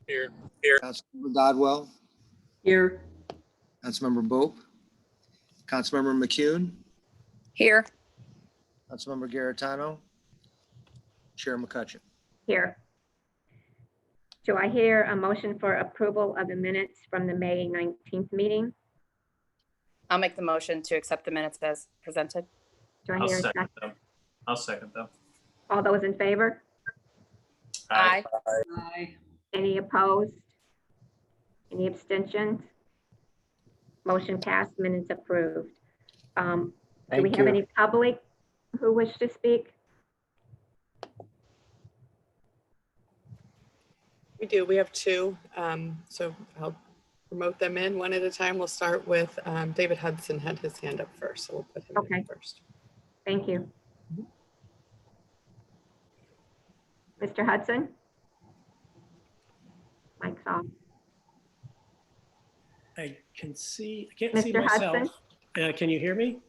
Here. Councilmember Dodwell, Here. Councilmember Bope, Councilmember McCune, Here. Councilmember Garitano, Chair McCutcheon. Here. Do I hear a motion for approval of the minutes from the May 19th meeting? I'll make the motion to accept the minutes as presented. Do I I'll hear a second second? them. I'll second them. All those in favor? Aye. Aye. Any opposed? Any abstentions? Motion passed, minutes approved. Do we Thank have you. any public who wish to speak? We do. We have two. So I'll promote them in one at a time. We'll start with David Hudson had his hand up first, so we'll put him in Okay. first. Thank you. Mr. Hudson? Mic's off. I can't see Mr. myself. Hudson? Can you hear me?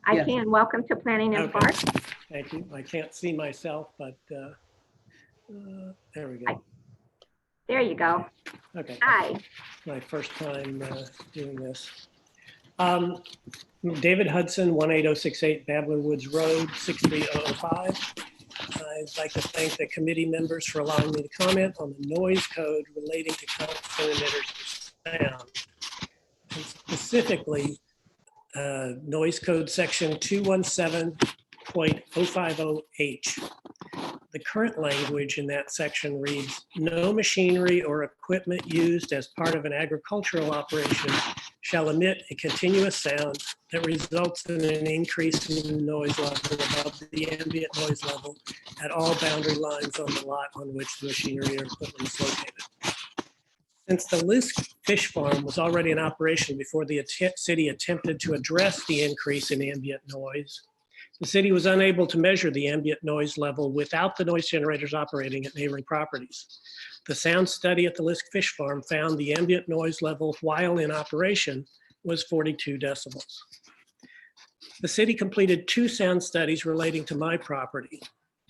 I Yes. can. Welcome to Planning and Okay. Parks. Thank you. I can't see myself, but there we go. There you go. Okay, Hi. my first time doing this. David Hudson, 18068 Babbler Woods Road, 63005. I'd like to thank the committee members for allowing me to comment on the noise code relating to constant emitters of sound. And specifically, noise code section 217.050H. The current language in that section reads, "No machinery or equipment used as part of an agricultural operation shall emit a continuous sound that results in an increase in the noise level above the ambient noise level at all boundary lines on the lot on which the machinery or equipment is located." Since the Lisk Fish Farm was already in operation before the city attempted to address the increase in ambient noise, the city was unable to measure the ambient noise level without the noise generators operating at neighboring properties. The sound study at the Lisk Fish Farm found the ambient noise level while in operation was 42 decibels. The city completed 2 sound studies relating to my property.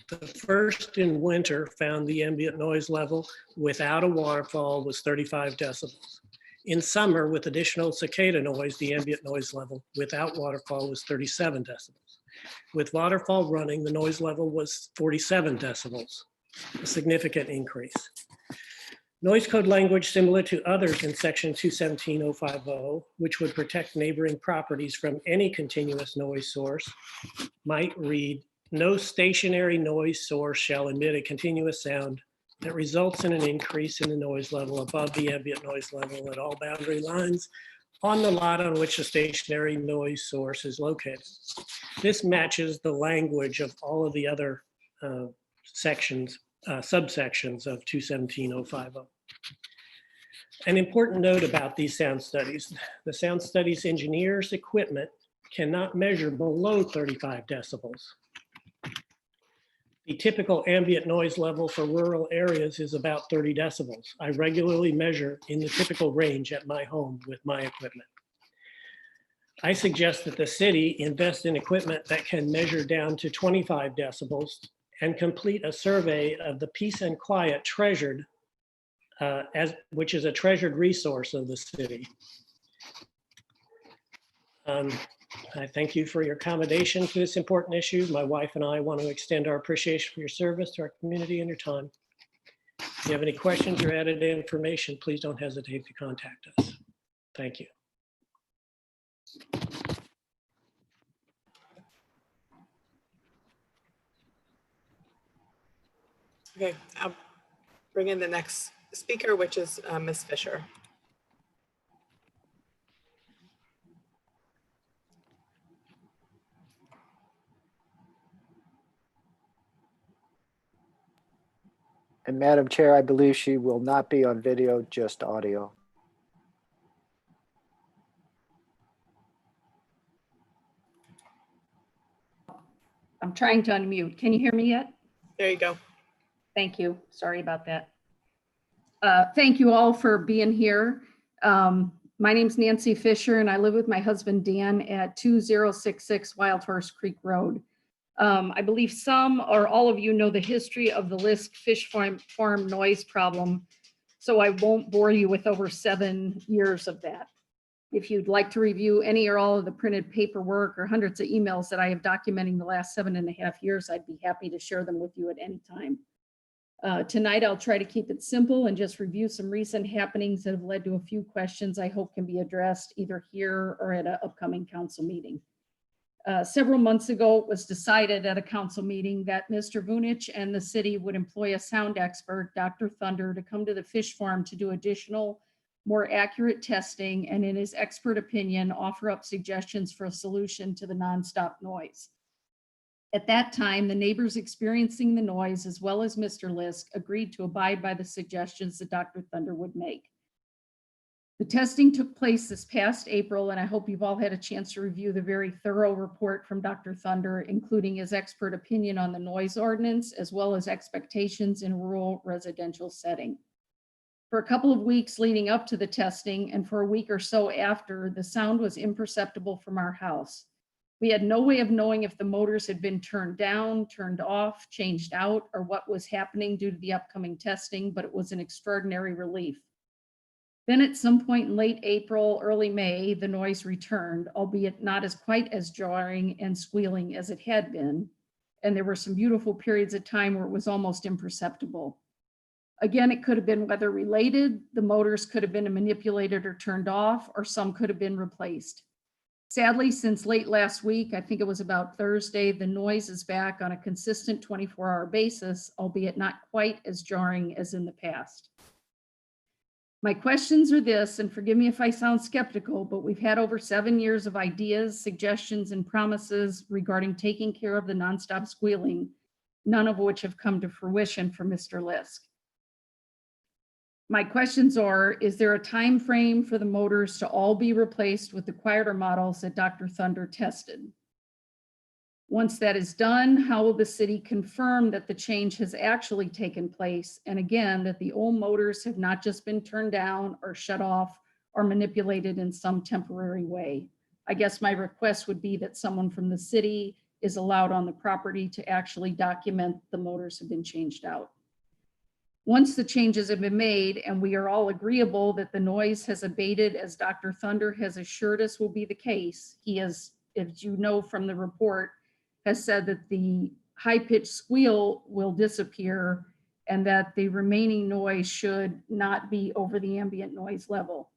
The first in winter found the ambient noise level without a waterfall was 35 decibels. In summer, with additional cicada noise, the ambient noise level without waterfall was 37 decibels. With waterfall running, the noise level was 47 decibels, a significant increase. Noise code language similar to others in section 217.050, which would protect neighboring properties from any continuous noise source, might read, "No stationary noise source shall emit a continuous sound that results in an increase in the noise level above the ambient noise level at all boundary lines on the lot on which the stationary noise source is located." This matches the language of all of the other subsections of 217.050. An important note about these sound studies: the sound studies engineers' equipment cannot measure below 35 decibels. The typical ambient noise level for rural areas is about 30 decibels. I regularly measure in the typical range at my home with my equipment. I suggest that the city invest in equipment that can measure down to 25 decibels and complete a survey of the peace and quiet treasured, which is a treasured resource of the city. I thank you for your accommodation to this important issue. My wife and I want to extend our appreciation for your service to our community and your time. If you have any questions or added information, please don't hesitate to contact us. Thank you. Okay, I'll bring in the next speaker, which is Ms. Fisher. And Madam Chair, I believe she will not be on video, just audio. I'm trying to unmute. Can you hear me yet? There you go. Thank you. Sorry about that. Thank you all for being here. My name's Nancy Fisher and I live with my husband Dan at 2066 Wild Horse Creek Road. I believe some or all of you know the history of the Lisk Fish Farm noise problem so I won't bore you with over 7 years of that. If you'd like to review any or all of the printed paperwork or hundreds of emails that I have documenting the last 7.5 years, I'd be happy to share them with you at any time. Tonight, I'll try to keep it simple and just review some recent happenings that have led to a few questions I hope can be addressed either here or at an upcoming council meeting. Several months ago, it was decided at a council meeting that Mr. Vunich and the city would employ a sound expert, Dr. Thunder, to come to the fish farm to do additional, more accurate testing, and in his expert opinion, offer up suggestions for a solution to the nonstop noise. At that time, the neighbors experiencing the noise, as well as Mr. Lisk, agreed to abide by the suggestions that Dr. Thunder would make. The testing took place this past April, and I hope you've all had a chance to review the very thorough report from Dr. Thunder, including his expert opinion on the noise ordinance, as well as expectations in a rural residential setting. For a couple of weeks leading up to the testing and for a week or so after, the sound was imperceptible from our house. We had no way of knowing if the motors had been turned down, turned off, changed out, or what was happening due to the upcoming testing, but it was an extraordinary relief. Then at some point in late April, early May, the noise returned, albeit not as quite as jarring and squealing as it had been. And there were some beautiful periods of time where it was almost imperceptible. Again, it could have been weather related. The motors could have been manipulated or turned off, or some could have been replaced. Sadly, since late last week, I think it was about Thursday, the noise is back on a consistent 24-hour basis, albeit not quite as jarring as in the past. My questions are this, and forgive me if I sound skeptical, but we've had over 7 years of ideas, suggestions, and promises regarding taking care of the nonstop squealing, none of which have come to fruition for Mr. Lisk. My questions are, is there a time frame for the motors to all be replaced with the quieter models that Dr. Thunder tested? Once that is done, how will the city confirm that the change has actually taken place? And again, that the old motors have not just been turned down or shut off or manipulated in some temporary way. I guess my request would be that someone from the city is allowed on the property to actually document the motors have been changed out. Once the changes have been made and we are all agreeable that the noise has abated, as Dr. Thunder has assured us will be the case, he has, as you know from the report, has said that the high-pitched squeal will disappear and that the remaining noise should not be over the ambient noise level.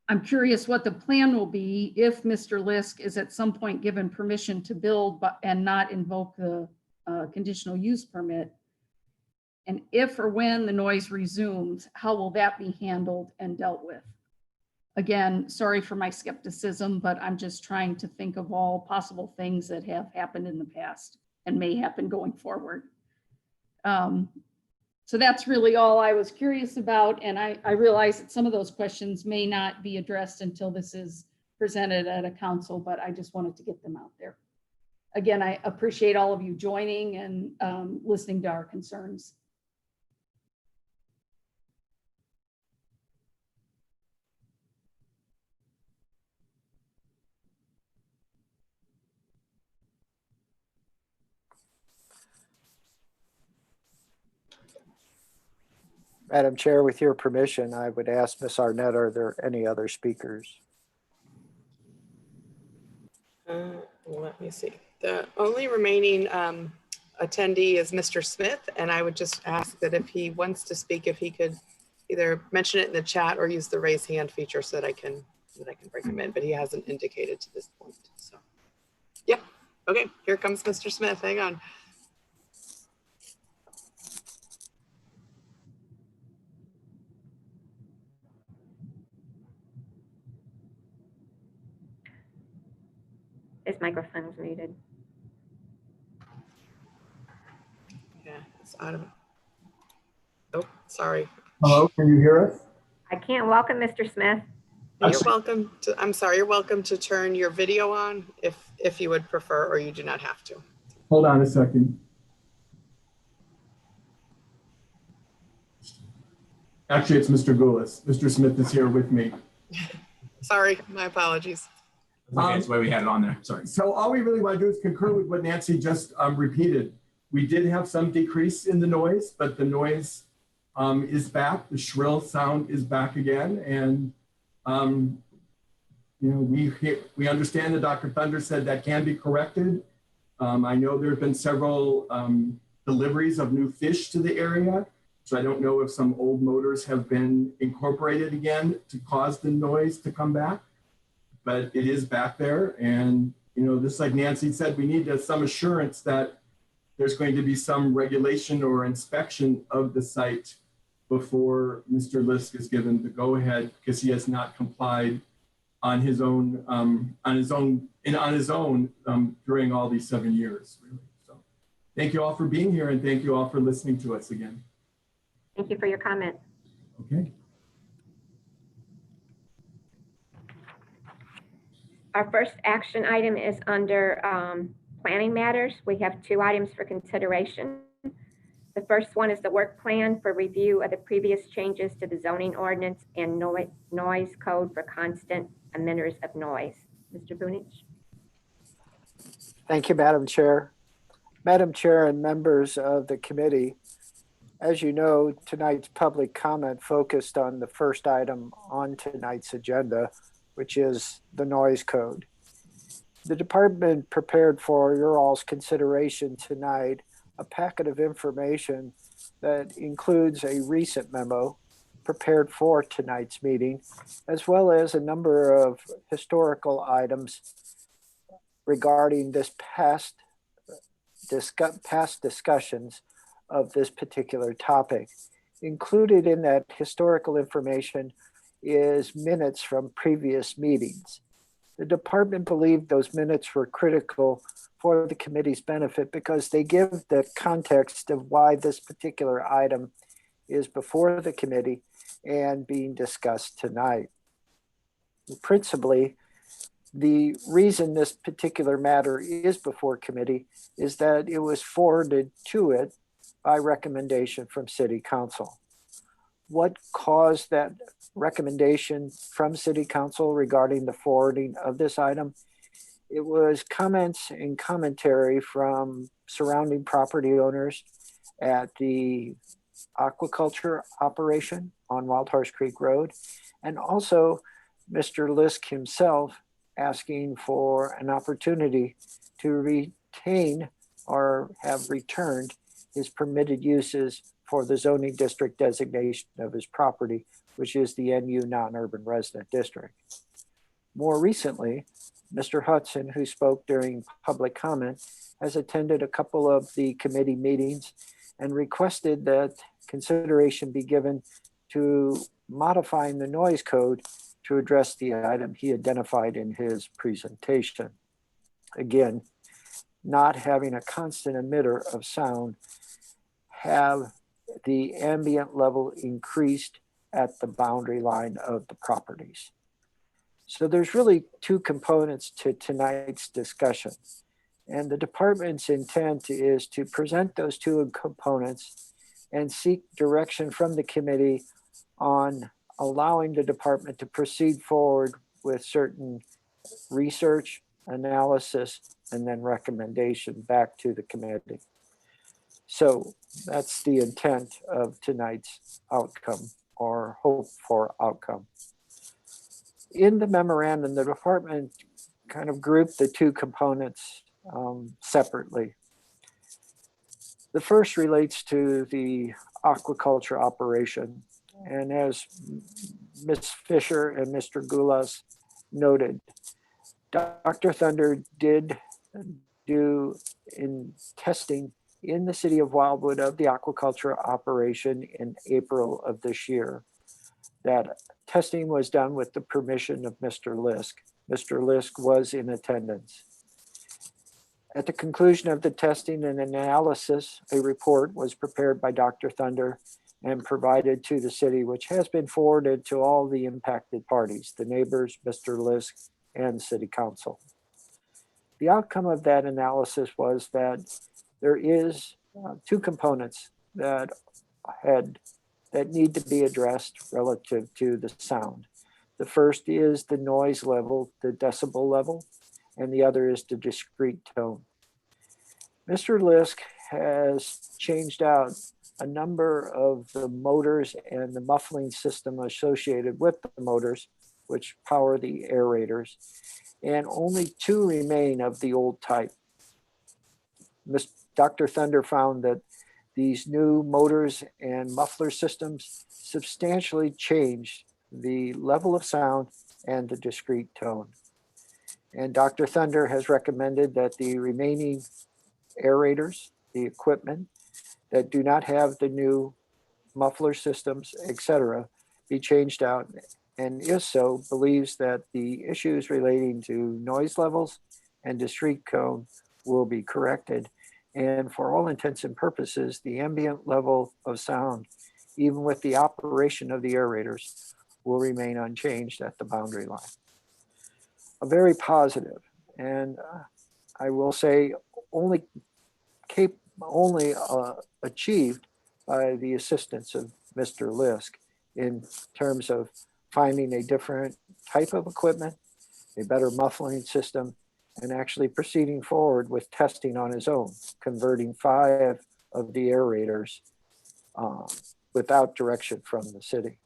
I'm curious what the plan will be if Mr. Lisk is at some point given permission to build and not invoke the conditional use permit. And if or when the noise resumes, how will that be handled and dealt with? Again, sorry for my skepticism, but I'm just trying to think of all possible things that have happened in the past and may happen going forward. So that's really all I was curious about. And I realize that some of those questions may not be addressed until this is presented at a council, but I just wanted to get them out there. Again, I appreciate all of you joining and listening to our concerns. Madam Chair, with your permission, I would ask Ms. Arnett, are there any other speakers? Let me see. The only remaining attendee is Mr. Smith, and I would just ask that if he wants to speak, if he could either mention it in the chat or use the raise hand feature so that I can bring him in, but he hasn't indicated to this point. So, yeah. Okay, here comes Mr. Smith. Hang on. His microphone is muted. Yeah, it's out of it. Oh, sorry. Hello, can you hear us? I can't welcome Mr. Smith. You're welcome to, I'm sorry, you're welcome to turn your video on if you would prefer, or you do not have to. Hold on a second. Actually, it's Mr. Goulis. Mr. Smith is here with me. Sorry, my apologies. Okay, that's why we had it on there. Sorry. So all we really want to do is concur with what Nancy just repeated. We did have some decrease in the noise, but the noise is back. The shrill sound is back again. And, we understand that Dr. Thunder said that can be corrected. I know there have been several deliveries of new fish to the area. So I don't know if some old motors have been incorporated again to cause the noise to come back, but it is back there. And, just like Nancy said, we need some assurance that there's going to be some regulation or inspection of the site before Mr. Lisk is given the go-ahead, because he has not complied on his own during all these 7 years, really. So thank you all for being here, and thank you all for listening to us again. Thank you for your comment. Okay. Our first action item is under planning matters. We have 2 items for consideration. The first one is the work plan for review of the previous changes to the zoning ordinance and noise code for constant emitters of noise. Mr. Bunich. Thank you, Madam Chair. Madam Chair and members of the committee, as you know, tonight's public comment focused on the first item on tonight's agenda, which is the noise code. The department prepared for your all's consideration tonight a packet of information that includes a recent memo prepared for tonight's meeting, as well as a number of historical items regarding this past discussions of this particular topic. Included in that historical information is minutes from previous meetings. The department believed those minutes were critical for the committee's benefit because they give the context of why this particular item is before the committee and being discussed tonight. Principally, the reason this particular matter is before committee is that it was forwarded to it by recommendation from City Council. What caused that recommendation from City Council regarding the forwarding of this item? It was comments and commentary from surrounding property owners at the aquaculture operation on Wild Horse Creek Road, and also Mr. Lisk himself asking for an opportunity to retain or have returned his permitted uses for the zoning district designation of his property, which is the NU non-urban resident district. More recently, Mr. Hudson, who spoke during public comment, has attended a couple of the committee meetings and requested that consideration be given to modifying the noise code to address the item he identified in his presentation. Again, not having a constant emitter of sound, have the ambient level increased at the boundary line of the properties. So there's really 2 components to tonight's discussion. And the department's intent is to present those 2 components and seek direction from the committee on allowing the department to proceed forward with certain research, analysis, and then recommendation back to the committee. So that's the intent of tonight's outcome or hope for outcome. In the memorandum, the department kind of grouped the 2 components separately. The first relates to the aquaculture operation. And as Ms. Fisher and Mr. Gulas noted, Dr. Thunder did do in testing in the city of Wildwood of the aquaculture operation in April of this year. That testing was done with the permission of Mr. Lisk. Mr. Lisk was in attendance. At the conclusion of the testing and analysis, a report was prepared by Dr. Thunder and provided to the city, which has been forwarded to all the impacted parties, the neighbors, Mr. Lisk, and City Council. The outcome of that analysis was that there is 2 components that need to be addressed relative to the sound. The first is the noise level, the decibel level, and the other is the discrete tone. Mr. Lisk has changed out a number of the motors and the muffling system associated with the motors, which power the aerators, and only 2 remain of the old type. Dr. Thunder found that these new motors and muffler systems substantially changed the level of sound and the discrete tone. And Dr. Thunder has recommended that the remaining aerators, the equipment that do not have the new muffler systems, etc., be changed out. And if so, believes that the issues relating to noise levels and discrete tone will be corrected. And for all intents and purposes, the ambient level of sound, even with the operation of the aerators, will remain unchanged at the boundary line. A very positive, and I will say only achieved by the assistance of Mr. Lisk in terms of finding a different type of equipment, a better muffling system, and actually proceeding forward with testing on his own, converting 5 of the aerators without direction from the city.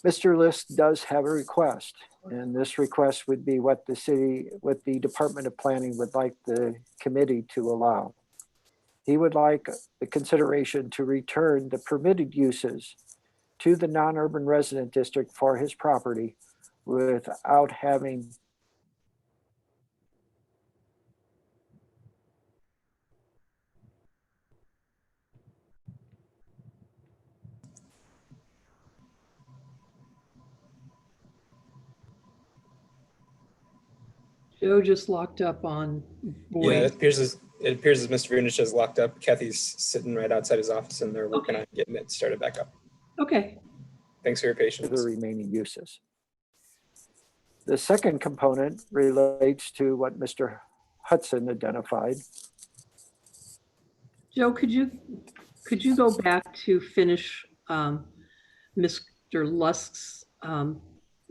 Mr. Lisk does have a request, and this request would be what the Department of Planning would like the committee to allow. He would like the consideration to return the permitted uses to the non-urban resident district for his property without having Joe just locked up on Yeah, voice. it appears as Mr. Vunish is locked up. Kathy's sitting right outside his office and they're working on getting it started back up. Okay. Thanks for your the patience. remaining uses. The second component relates to what Mr. Hudson identified. Joe, could you go back to finish Mr. Lusk's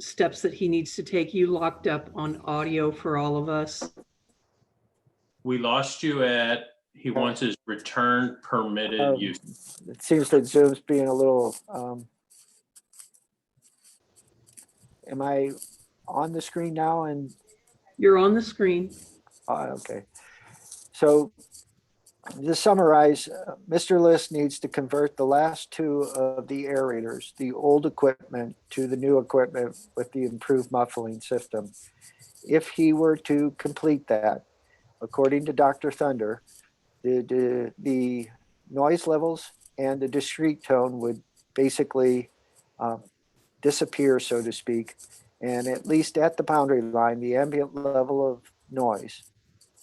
steps that he needs to take? You locked up on audio for all of us. We lost you at, he wants his return permitted use. It seems that Zoom's being a little, am I on the screen now? And You're on the screen. okay. So to summarize, Mr. Lisk needs to convert the last 2 of the aerators, the old equipment, to the new equipment with the improved muffling system. If he were to complete that, according to Dr. Thunder, the noise levels and the discrete tone would basically disappear, so to speak. And at least at the boundary line, the ambient level of noise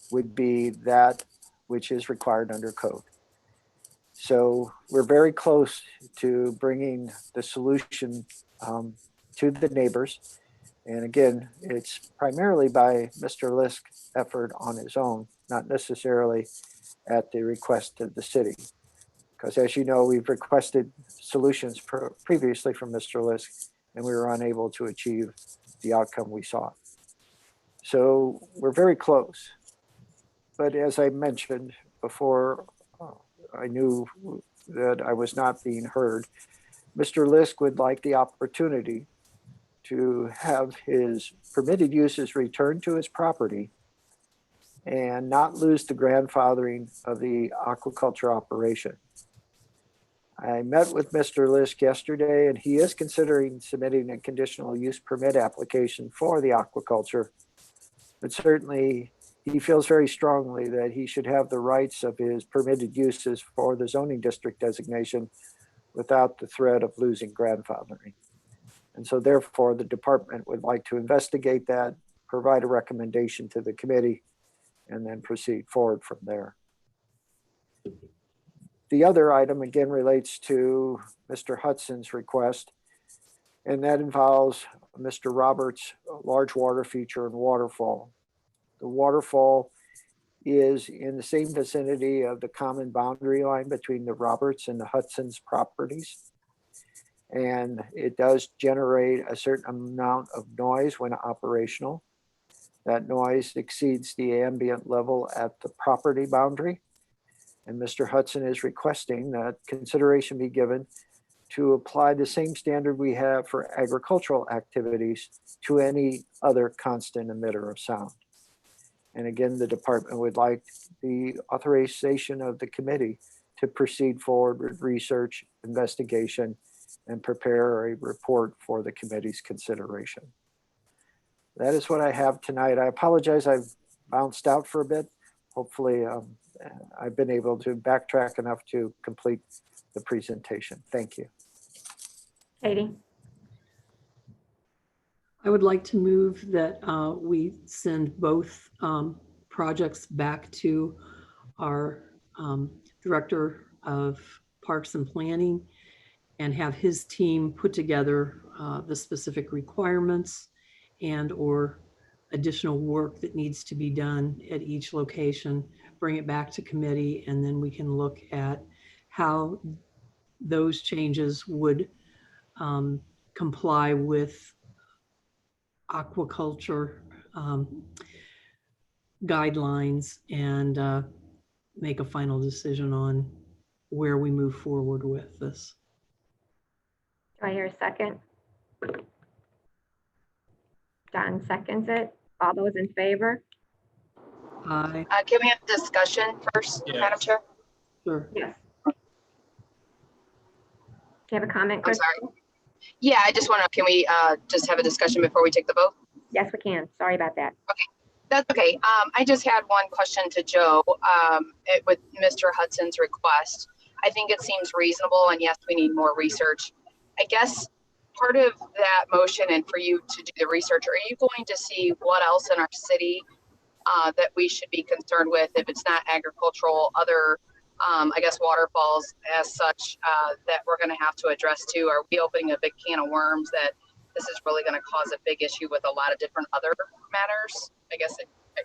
would be that which is required under code. So we're very close to bringing the solution to the neighbors. And again, it's primarily by Mr. Lisk's effort on his own, not necessarily at the request of the city. Because as you know, we've requested solutions previously from Mr. Lisk, and we were unable to achieve the outcome we sought. So we're very close. But as I mentioned before, I knew that I was not being heard. Mr. Lisk would like the opportunity to have his permitted uses returned to his property and not lose the grandfathering of the aquaculture operation. I met with Mr. Lisk yesterday, and he is considering submitting a conditional use permit application for the aquaculture. But certainly, he feels very strongly that he should have the rights of his permitted uses for the zoning district designation without the threat of losing grandfathering. And so therefore, the department would like to investigate that, provide a recommendation to the committee, and then proceed forward from there. The other item again relates to Mr. Hudson's request, and that involves Mr. Roberts' large water feature and waterfall. The waterfall is in the same vicinity of the common boundary line between the Roberts and the Hudson's properties. And it does generate a certain amount of noise when operational. That noise exceeds the ambient level at the property boundary. And Mr. Hudson is requesting that consideration be given to apply the same standard we have for agricultural activities to any other constant emitter of sound. And again, the department would like the authorization of the committee to proceed forward with research, investigation, and prepare a report for the committee's consideration. That is what I have tonight. I apologize, I've bounced out for a bit. Hopefully I've been able to backtrack enough to complete the presentation. Thank you. Katie? I would like to move that we send both projects back to our Director of Parks and Planning and have his team put together the specific requirements and or additional work that needs to be done at each location, bring it back to committee, and then we can look at how those changes would comply with aquaculture guidelines and make a final decision on where we move forward with this. Do I hear a second? John seconds it. All those in favor? Aye. Can we have discussion first, Yeah. Madam Chair? Sure. Yes. Do you have a comment, I'm Chris? sorry. Yeah, I just want to, can we just have a discussion before we take the vote? Yes, we can. Sorry about that. That's okay. I just had one question to Joe with Mr. Hudson's request. I think it seems reasonable, and yes, we need more research. I guess part of that motion and for you to do the research, are you going to see what else in our city that we should be concerned with if it's not agricultural, other, I guess, waterfalls as such that we're going to have to address too? Are we opening a big can of worms that this is really going to cause a big issue with a lot of different other matters? I guess I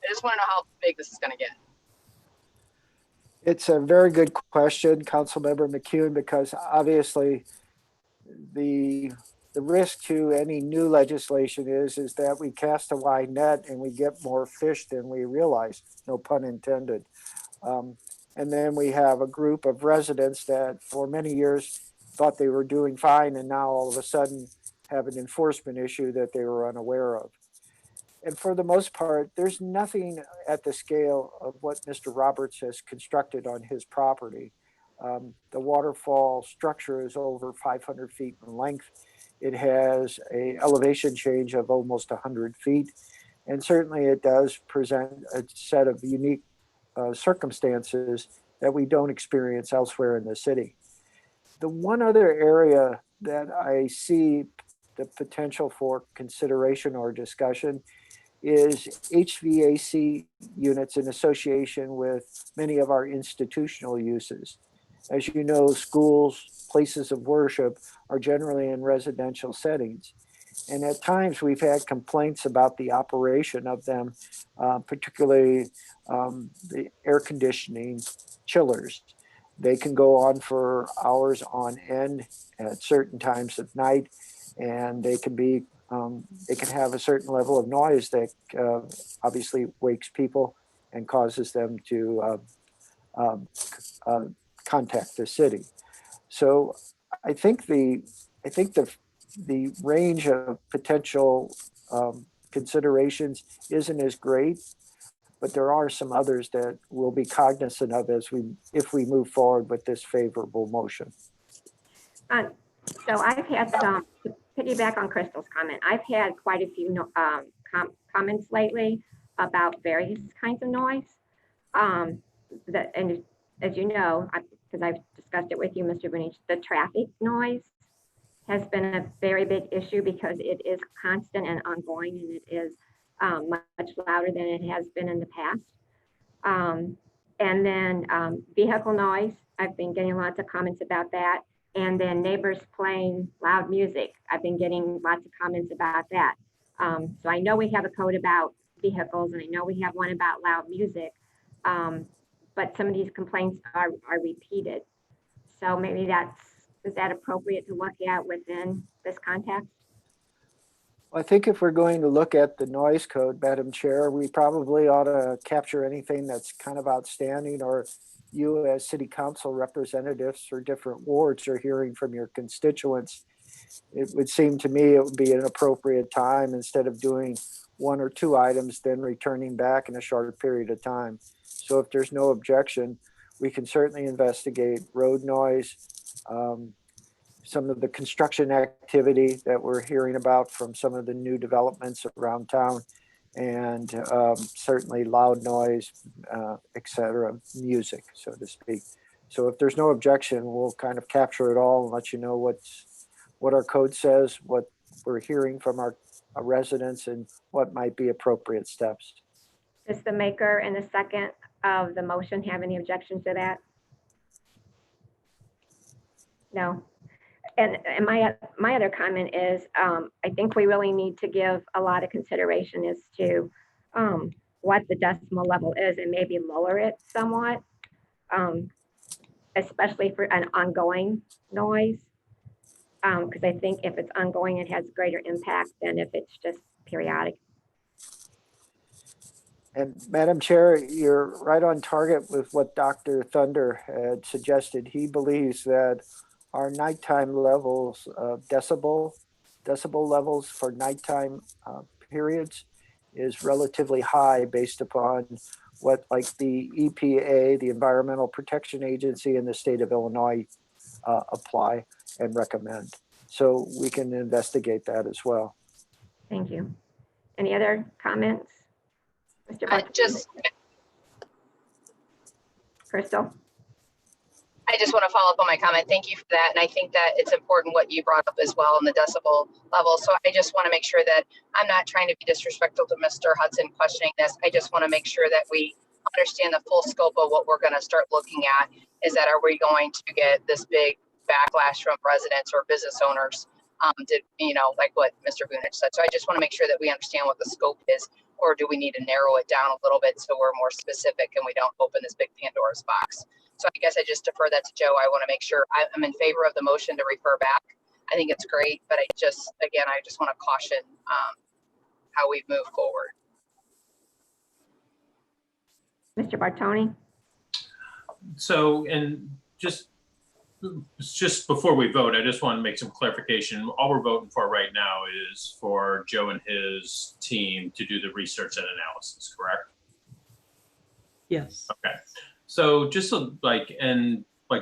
just want to know how big this is going to get. It's a very good question, Councilmember McCune, because obviously the risk to any new legislation is that we cast a wide net and we get more fish than we realize, no pun intended. And then we have a group of residents that for many years thought they were doing fine and now all of a sudden have an enforcement issue that they were unaware of. And for the most part, there's nothing at the scale of what Mr. Roberts has constructed on his property. The waterfall structure is over 500 feet in length. It has an elevation change of almost 100 feet. And certainly it does present a set of unique circumstances that we don't experience elsewhere in the city. The one other area that I see the potential for consideration or discussion is HVAC units in association with many of our institutional uses. As you know, schools, places of worship are generally in residential settings. And at times we've had complaints about the operation of them, particularly the air conditioning chillers. They can go on for hours on end at certain times of night, and they can be they can have a certain level of noise that obviously wakes people and causes them to contact the city. So I think the range of potential considerations isn't as great, but there are some others that we'll be cognizant of if we move forward with this favorable motion. So I've had some, to piggyback on Crystal's comment, I've had quite a few comments lately about various kinds of noise. And as you know, because I've discussed it with you, Mr. Brunich, the traffic noise has been a very big issue because it is constant and ongoing, and it is much louder than it has been in the past. And then vehicle noise, I've been getting lots of comments about that. And then neighbors playing loud music, I've been getting lots of comments about that. So I know we have a code about vehicles, and I know we have one about loud music, but some of these complaints are repeated. So maybe is that appropriate to look at within this context? I think if we're going to look at the noise code, Madam Chair, we probably ought to capture anything that's kind of outstanding or you as city council representatives for different wards are hearing from your constituents, it would seem to me it would be an appropriate time, instead of doing 1 or 2 items, then returning back in a shorter period of time. So if there's no objection, we can certainly investigate road noise, some of the construction activity that we're hearing about from some of the new developments around town, and certainly loud noise, et cetera, music, so to speak. So if there's no objection, we'll kind of capture it all and let you know what our code says, what we're hearing from our residents, and what might be appropriate steps. Does the maker and the second of the motion have any objections to that? No. And my other comment is, I think we really need to give a lot of consideration as to what the decimal level is, and maybe lower it somewhat, especially for an ongoing noise. Because I think if it's ongoing, it has greater impact than if it's just periodic. And Madam Chair, you're right on target with what Dr. Thunder had suggested. He believes that our nighttime levels of decibel levels for nighttime periods is relatively high, based upon what, like, the EPA, the Environmental Protection Agency, and the state of Illinois apply and recommend. So we can investigate that as well. Thank you. Any other comments? Mr. Crystal? I just want to follow up on my comment. Thank you for that. And I think that it's important what you brought up as well in the decibel level. So I just want to make sure that I'm not trying to be disrespectful to Mr. Hudson questioning this. I just want to make sure that we understand the full scope of what we're going to start looking at. Is that, are we going to get this big backlash from residents or business owners? Like what Mr. Vunich said. So I just want to make sure that we understand what the scope is, or do we need to narrow it down a little bit so we're more specific and we don't open this big Pandora's box? So I guess I just defer that to Joe. I want to make sure I'm in favor of the motion to refer back. I think it's great, but I just want to caution how we move forward. Mr. Bartoni? So, and just before we vote, I just want to make some clarification. All we're voting for right now is for Joe and his team to do the research and analysis, correct? Yes. Okay. So just the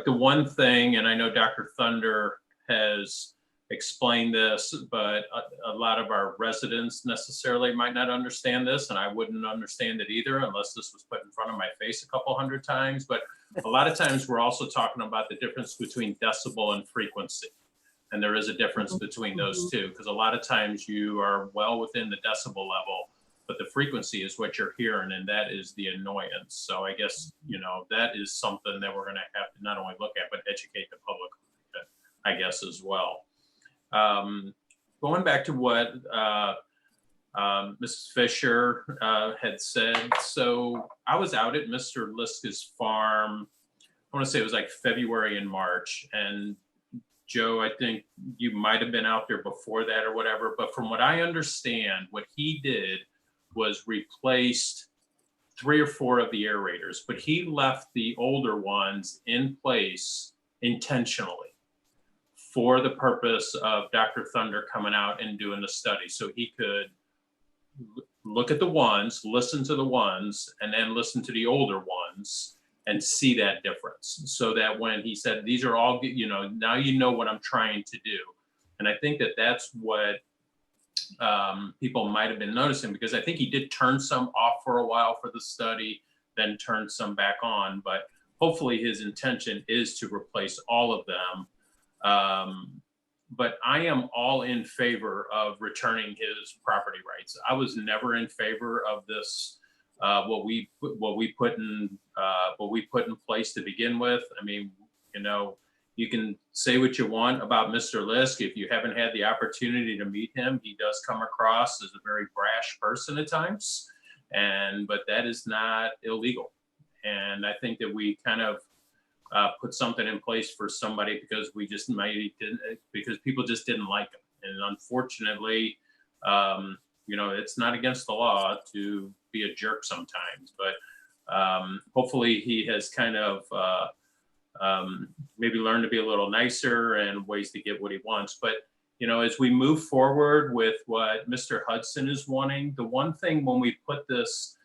one thing, and I know Dr. Thunder has explained this, but a lot of our residents necessarily might not understand this, and I wouldn't understand it either unless this was put in front of my face a couple hundred times. But a lot of times we're also talking about the difference between decibel and frequency. And there is a difference between those two, because a lot of times you are well within the decibel level, but the frequency is what you're hearing, and that is the annoyance. So I guess, that is something that we're going to have to not only look at, but educate the public, I guess, as well. Going back to what Mrs. Fisher had said. So I was out at Mr. Liska's farm, I want to say it was like February and March. And Joe, I think you might have been out there before that or whatever. But from what I understand, what he did was replaced 3 or 4 of the aerators, but he left the older ones in place intentionally for the purpose of Dr. Thunder coming out and doing the study. So he could look at the ones, listen to the ones, and then listen to the older ones and see that difference. So that when he said, these are all, now you know what I'm trying to do. And I think that that's what people might have been noticing, because I think he did turn some off for a while for the study, then turn some back on. But hopefully his intention is to replace all of them. But I am all in favor of returning his property rights. I was never in favor of this, what we put in place to begin with. I mean, you can say what you want about Mr. Lisk. If you haven't had the opportunity to meet him, he does come across as a very brash person at times, but that is not illegal. And I think that we kind of put something in place for somebody because because people just didn't like him. And unfortunately, it's not against the law to be a jerk sometimes, but hopefully he has kind of maybe learned to be a little nicer and ways to get what he wants. But, you know, as we move forward with what Mr. Hudson is wanting, the one thing when we put this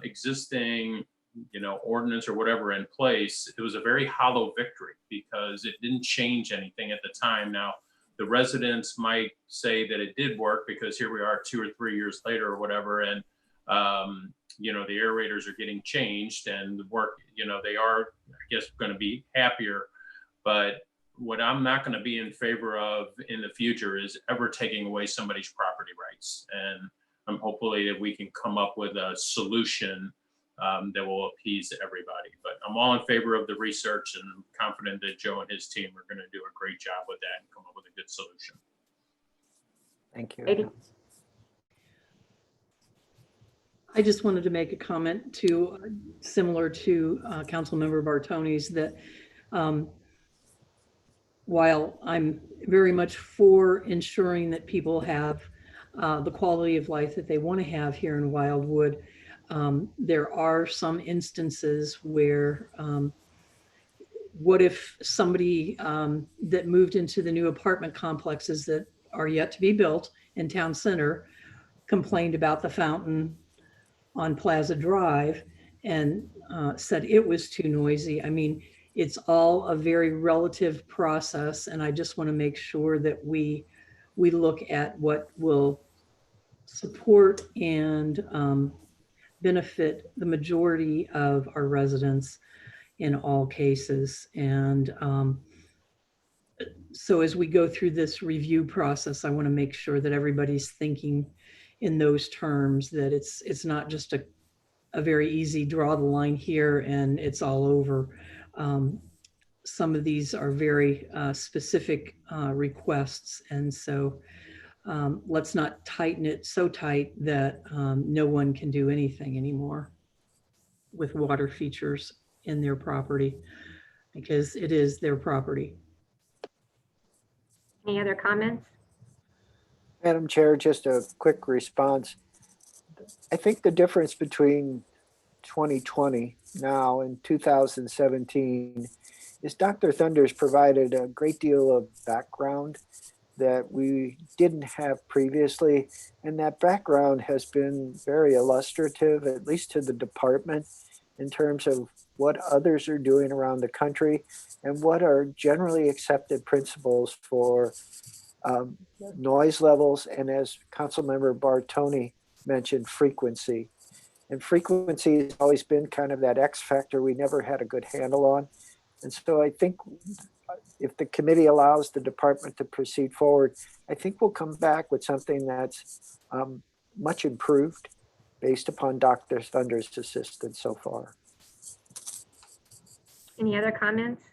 existing, you know, ordinance or whatever in place, it was a very hollow victory because it didn't change anything at the time. Now, the residents might say that it did work because here we are 2 or 3 years later or whatever, and you know, the aerators are getting changed and the work, you know, they are, I guess, going to be happier. But what I'm not going to be in favor of in the future is ever taking away somebody's property rights. And I'm hopefully that we can come up with a solution that will appease everybody. But I'm all in favor of the research and I'm confident that Joe and his team are going to do a great job with that and come up with a good solution. Thank you. Katie? I just wanted to make a comment to, similar to Councilmember Bartoni's, that while I'm very much for ensuring that people have the quality of life that they want to have here in Wildwood, there are some instances where what if somebody that moved into the new apartment complexes that are yet to be built in Town Center complained about the fountain on Plaza Drive and said it was too noisy. I mean, it's all a very relative process, and I just want to make sure that we look at what will support and benefit the majority of our residents in all cases. And so as we go through this review process, I want to make sure that everybody's thinking in those terms, that it's not just a very easy draw the line here and it's all over. Some of these are very specific requests. And so let's not tighten it so tight that no one can do anything anymore with water features in their property, because it is their property. Any other comments? Madam Chair, just a quick response. I think the difference between 2020 now and 2017 is Dr. Thunders provided a great deal of background that we didn't have previously. And that background has been very illustrative, at least to the department, in terms of what others are doing around the country and what are generally accepted principles for noise levels. And as Councilmember Bartoni mentioned, frequency. And frequency has always been kind of that X factor we never had a good handle on. And so I think if the committee allows the department to proceed forward, I think we'll come back with something that's much improved based upon Dr. Thunder's assistance so far. Any other comments?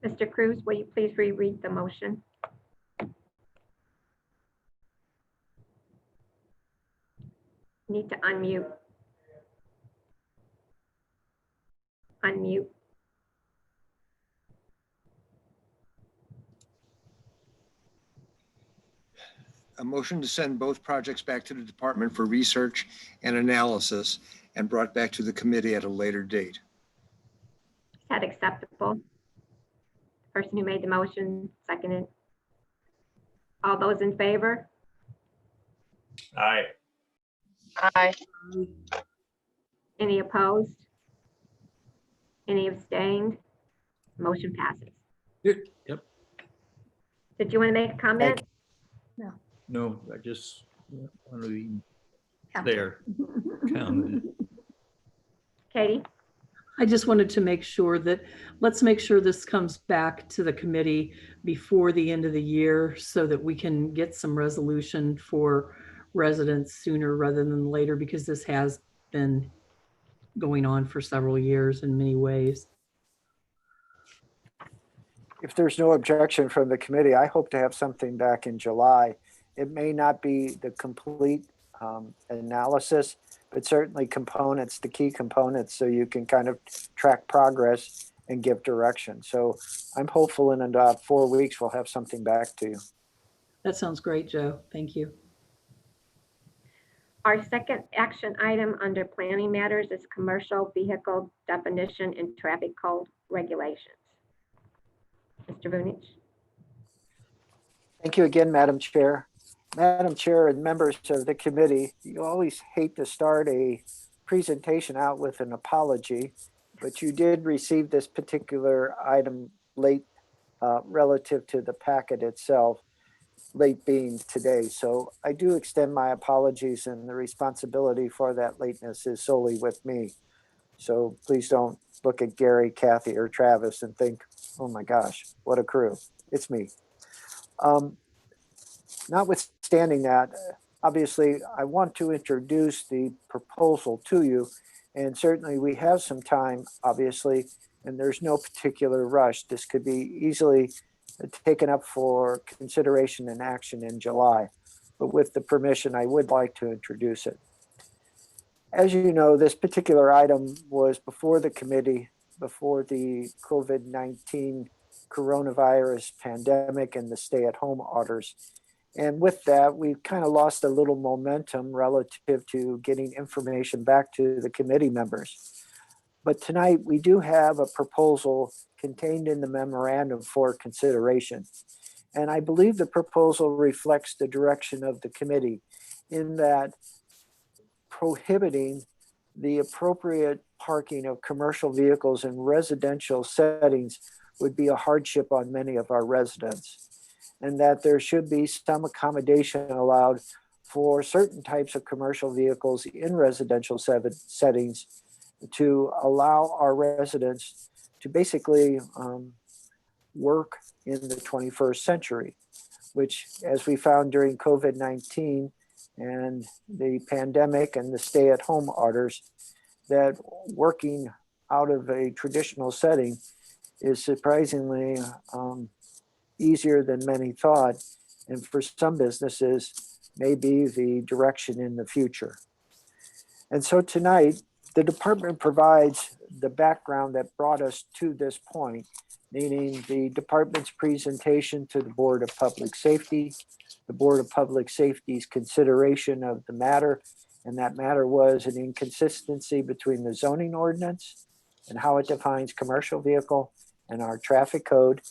Mr. Cruz, will you please reread the motion? Need to unmute. Unmute. A motion to send both projects back to the department for research and analysis and brought back to the committee at a later date. Is that acceptable? Person who made the motion, seconded. All those in favor? Aye. Aye. Any opposed? Any abstained? Motion passes. Yep. Did you want to make a comment? No, I just want to be Count. there. Counted. Katie? I just wanted to make sure that, let's make sure this comes back to the committee before the end of the year so that we can get some resolution for residents sooner rather than later, because this has been going on for several years in many ways. If there's no objection from the committee, I hope to have something back in July. It may not be the complete analysis, but certainly components, the key components, so you can kind of track progress and give direction. So I'm hopeful in about 4 weeks, we'll have something back to you. That sounds great, Joe. Thank you. Our second action item under planning matters is commercial vehicle definition and traffic code regulations. Mr. Vunich. Thank you again, Madam Chair. Madam Chair and members of the committee, you always hate to start a presentation out with an apology, but you did receive this particular item late relative to the packet itself, late being today. So I do extend my apologies, and the responsibility for that lateness is solely with me. So please don't look at Gary, Kathy, or Travis and think, oh my gosh, what a crew. It's me. Notwithstanding that, obviously, I want to introduce the proposal to you. And certainly we have some time, obviously, and there's no particular rush. This could be easily taken up for consideration and action in July. But with the permission, I would like to introduce it. As you know, this particular item was before the committee, before the COVID-19 coronavirus pandemic and the stay-at-home orders. And with that, we've kind of lost a little momentum relative to getting information back to the committee members. But tonight we do have a proposal contained in the memorandum for consideration. And I believe the proposal reflects the direction of the committee in that prohibiting the appropriate parking of commercial vehicles in residential settings would be a hardship on many of our residents, and that there should be some accommodation allowed for certain types of commercial vehicles in residential settings to allow our residents to basically work in the 21st century, which, as we found during COVID-19 and the pandemic and the stay-at-home orders, that working out of a traditional setting is surprisingly easier than many thought, and for some businesses may be the direction in the future. And so tonight, the department provides the background that brought us to this point, meaning the department's presentation to the Board of Public Safety, the Board of Public Safety's consideration of the matter, and that matter was an inconsistency between the zoning ordinance and how it defines commercial vehicle and our traffic code.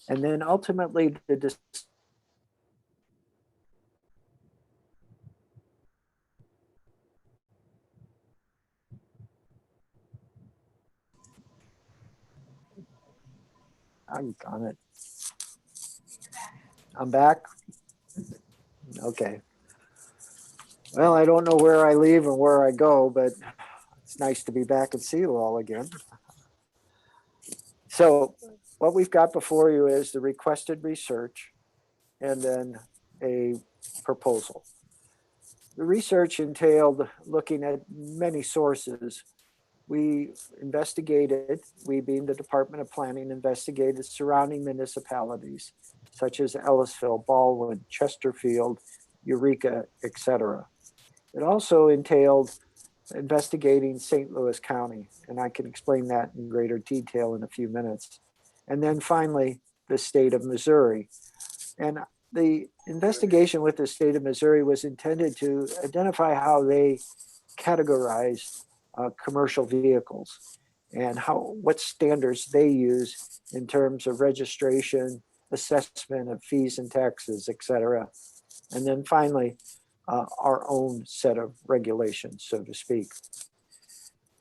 And then ultimately the I'm on it. I'm back. Okay. Well, I don't know where I leave and where I go, but it's nice to be back and see you all again. So what we've got before you is the requested research and then a proposal. The research entailed looking at many sources. We investigated, we being the Department of Planning, investigated surrounding municipalities such as Ellisville, Baldwin, Chesterfield, Eureka, etc. It also entailed investigating St. Louis County, and I can explain that in greater detail in a few minutes. And then finally, the state of Missouri. And the investigation with the state of Missouri was intended to identify how they categorize commercial vehicles and what standards they use in terms of registration, assessment of fees and taxes, etc. And then finally, our own set of regulations, so to speak.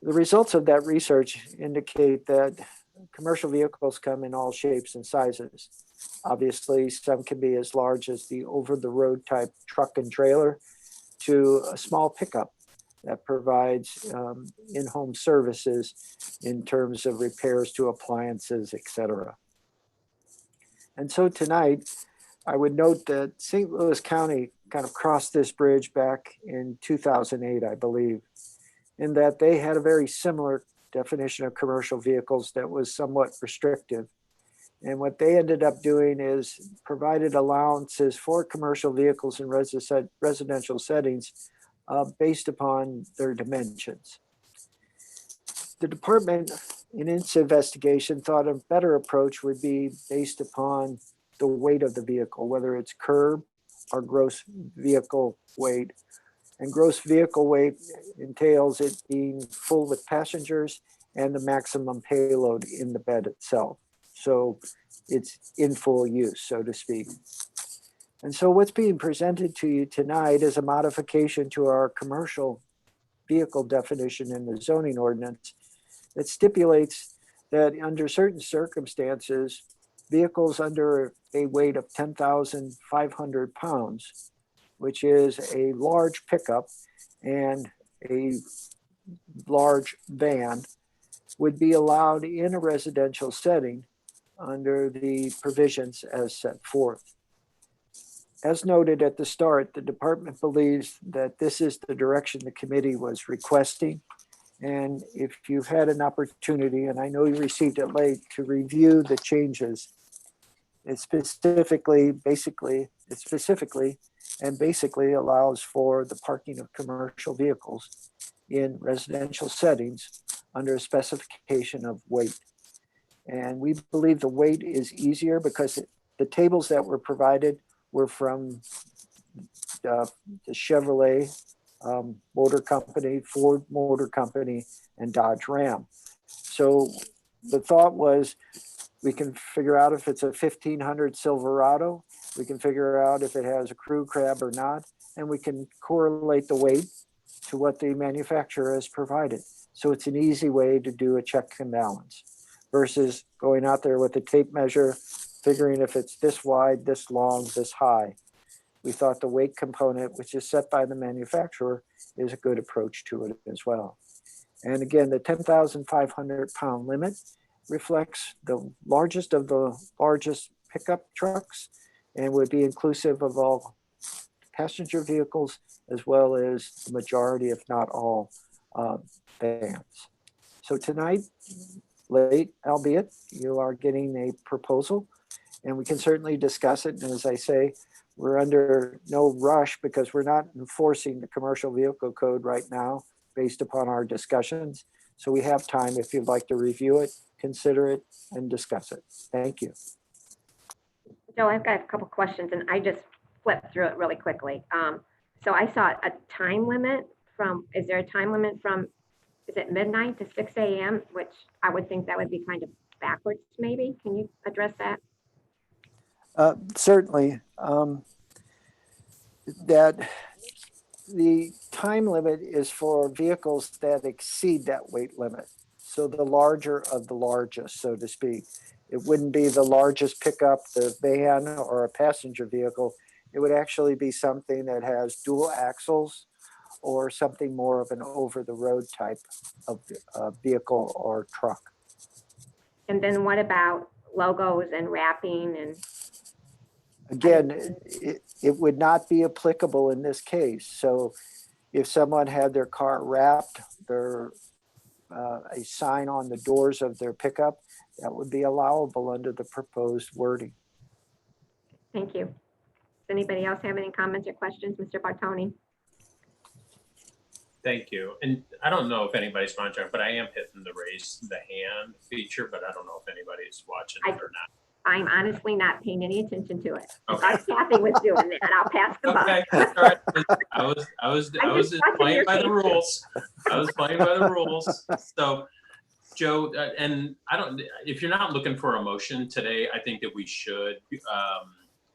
The results of that research indicate that commercial vehicles come in all shapes and sizes. Obviously, some can be as large as the over-the-road type truck and trailer to a small pickup that provides in-home services in terms of repairs to appliances, etc. And so tonight, I would note that St. Louis County kind of crossed this bridge back in 2008, I believe, in that they had a very similar definition of commercial vehicles that was somewhat restrictive. And what they ended up doing is provided allowances for commercial vehicles in residential settings based upon their dimensions. The department, in its investigation, thought a better approach would be based upon the weight of the vehicle, whether it's curb or gross vehicle weight, And gross vehicle weight entails it being full with passengers and the maximum payload in the bed itself. So it's in full use, so to speak. And so what's being presented to you tonight is a modification to our commercial vehicle definition in the zoning ordinance that stipulates that under certain circumstances, vehicles under a weight of 10,500 pounds, which is a large pickup and a large van, would be allowed in a residential setting under the provisions as set forth. As noted at the start, the department believes that this is the direction the committee was requesting. And if you've had an opportunity, and I know you received it late, to review the changes, it specifically allows for the parking of commercial vehicles in residential settings under a specification of weight. And we believe the weight is easier because the tables that were provided were from the Chevrolet Motor Company, Ford Motor Company, and Dodge Ram. So the thought was we can figure out if it's a 1500 Silverado, we can figure out if it has a crew cab or not, and we can correlate the weight to what the manufacturer has provided. So it's an easy way to do a check and balance versus going out there with a tape measure, figuring if it's this wide, this long, this high. We thought the weight component, which is set by the manufacturer, is a good approach to it as well. And again, the 10,500 pound limit reflects the largest of the largest pickup trucks and would be inclusive of all passenger vehicles as well as the majority, if not all, vans. So tonight, late albeit, you are getting a proposal and we can certainly discuss it. And as I say, we're under no rush because we're not enforcing the commercial vehicle code right now based upon our discussions. So we have time if you'd like to review it, consider it, and discuss it. Thank you. Joe, I've got a couple questions and I just flipped through it really quickly. So I saw a time limit from, is there a time limit from, is it midnight to 6 a.m., which I would think that would be kind of backwards maybe. Can you address that? Certainly. That the time limit is for vehicles that exceed that weight limit. So the larger of the largest, so to speak. It wouldn't be the largest pickup, the van, or a passenger vehicle. It would actually be something that has dual axles or something more of an over-the-road type of vehicle or truck. And then what about logos and wrapping and? Again, it would not be applicable in this case. So if someone had their car wrapped, a sign on the doors of their pickup, that would be allowable under the proposed wording. Thank you. Does anybody else have any comments or questions? Mr. Bartoni? Thank you. And I don't know if anybody's monitoring, but I am hitting the raise the hand feature, but I don't know if anybody's watching it or not. I'm honestly not paying any attention to it. Okay. I thought Kathy was doing that. I'll pass the buck. Okay, all right. I was just playing by the rules. I was playing by the rules. So, Joe, and I don't. If you're not looking for a motion today, I think that we should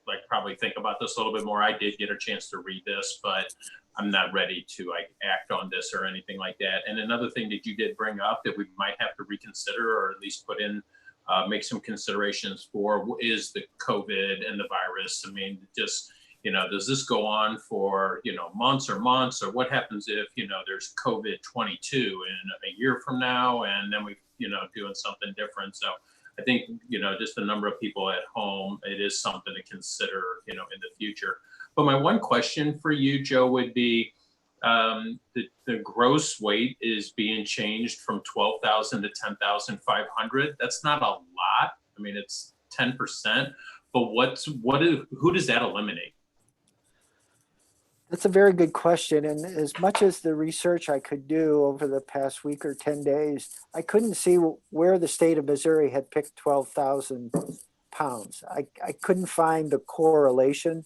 like probably think about this a little bit more. I did get a chance to read this, but I'm not ready to like act on this or anything like that. And another thing that you did bring up that we might have to reconsider or at least put in. Make some considerations for is the COVID and the virus. I mean, just, does this go on for, months or what happens if, there's COVID-22 in a year from now and then we, doing something different. So I think, just the number of people at home, it is something to consider, in the future. But my one question for you, Joe, would be, the gross weight is being changed from 12,000 to 10,500. That's not a lot. I mean, it's 10%, but who does that eliminate? That's a very good question. And as much as the research I could do over the past week or 10 days, I couldn't see where the state of Missouri had picked 12,000 pounds. I couldn't find the correlation.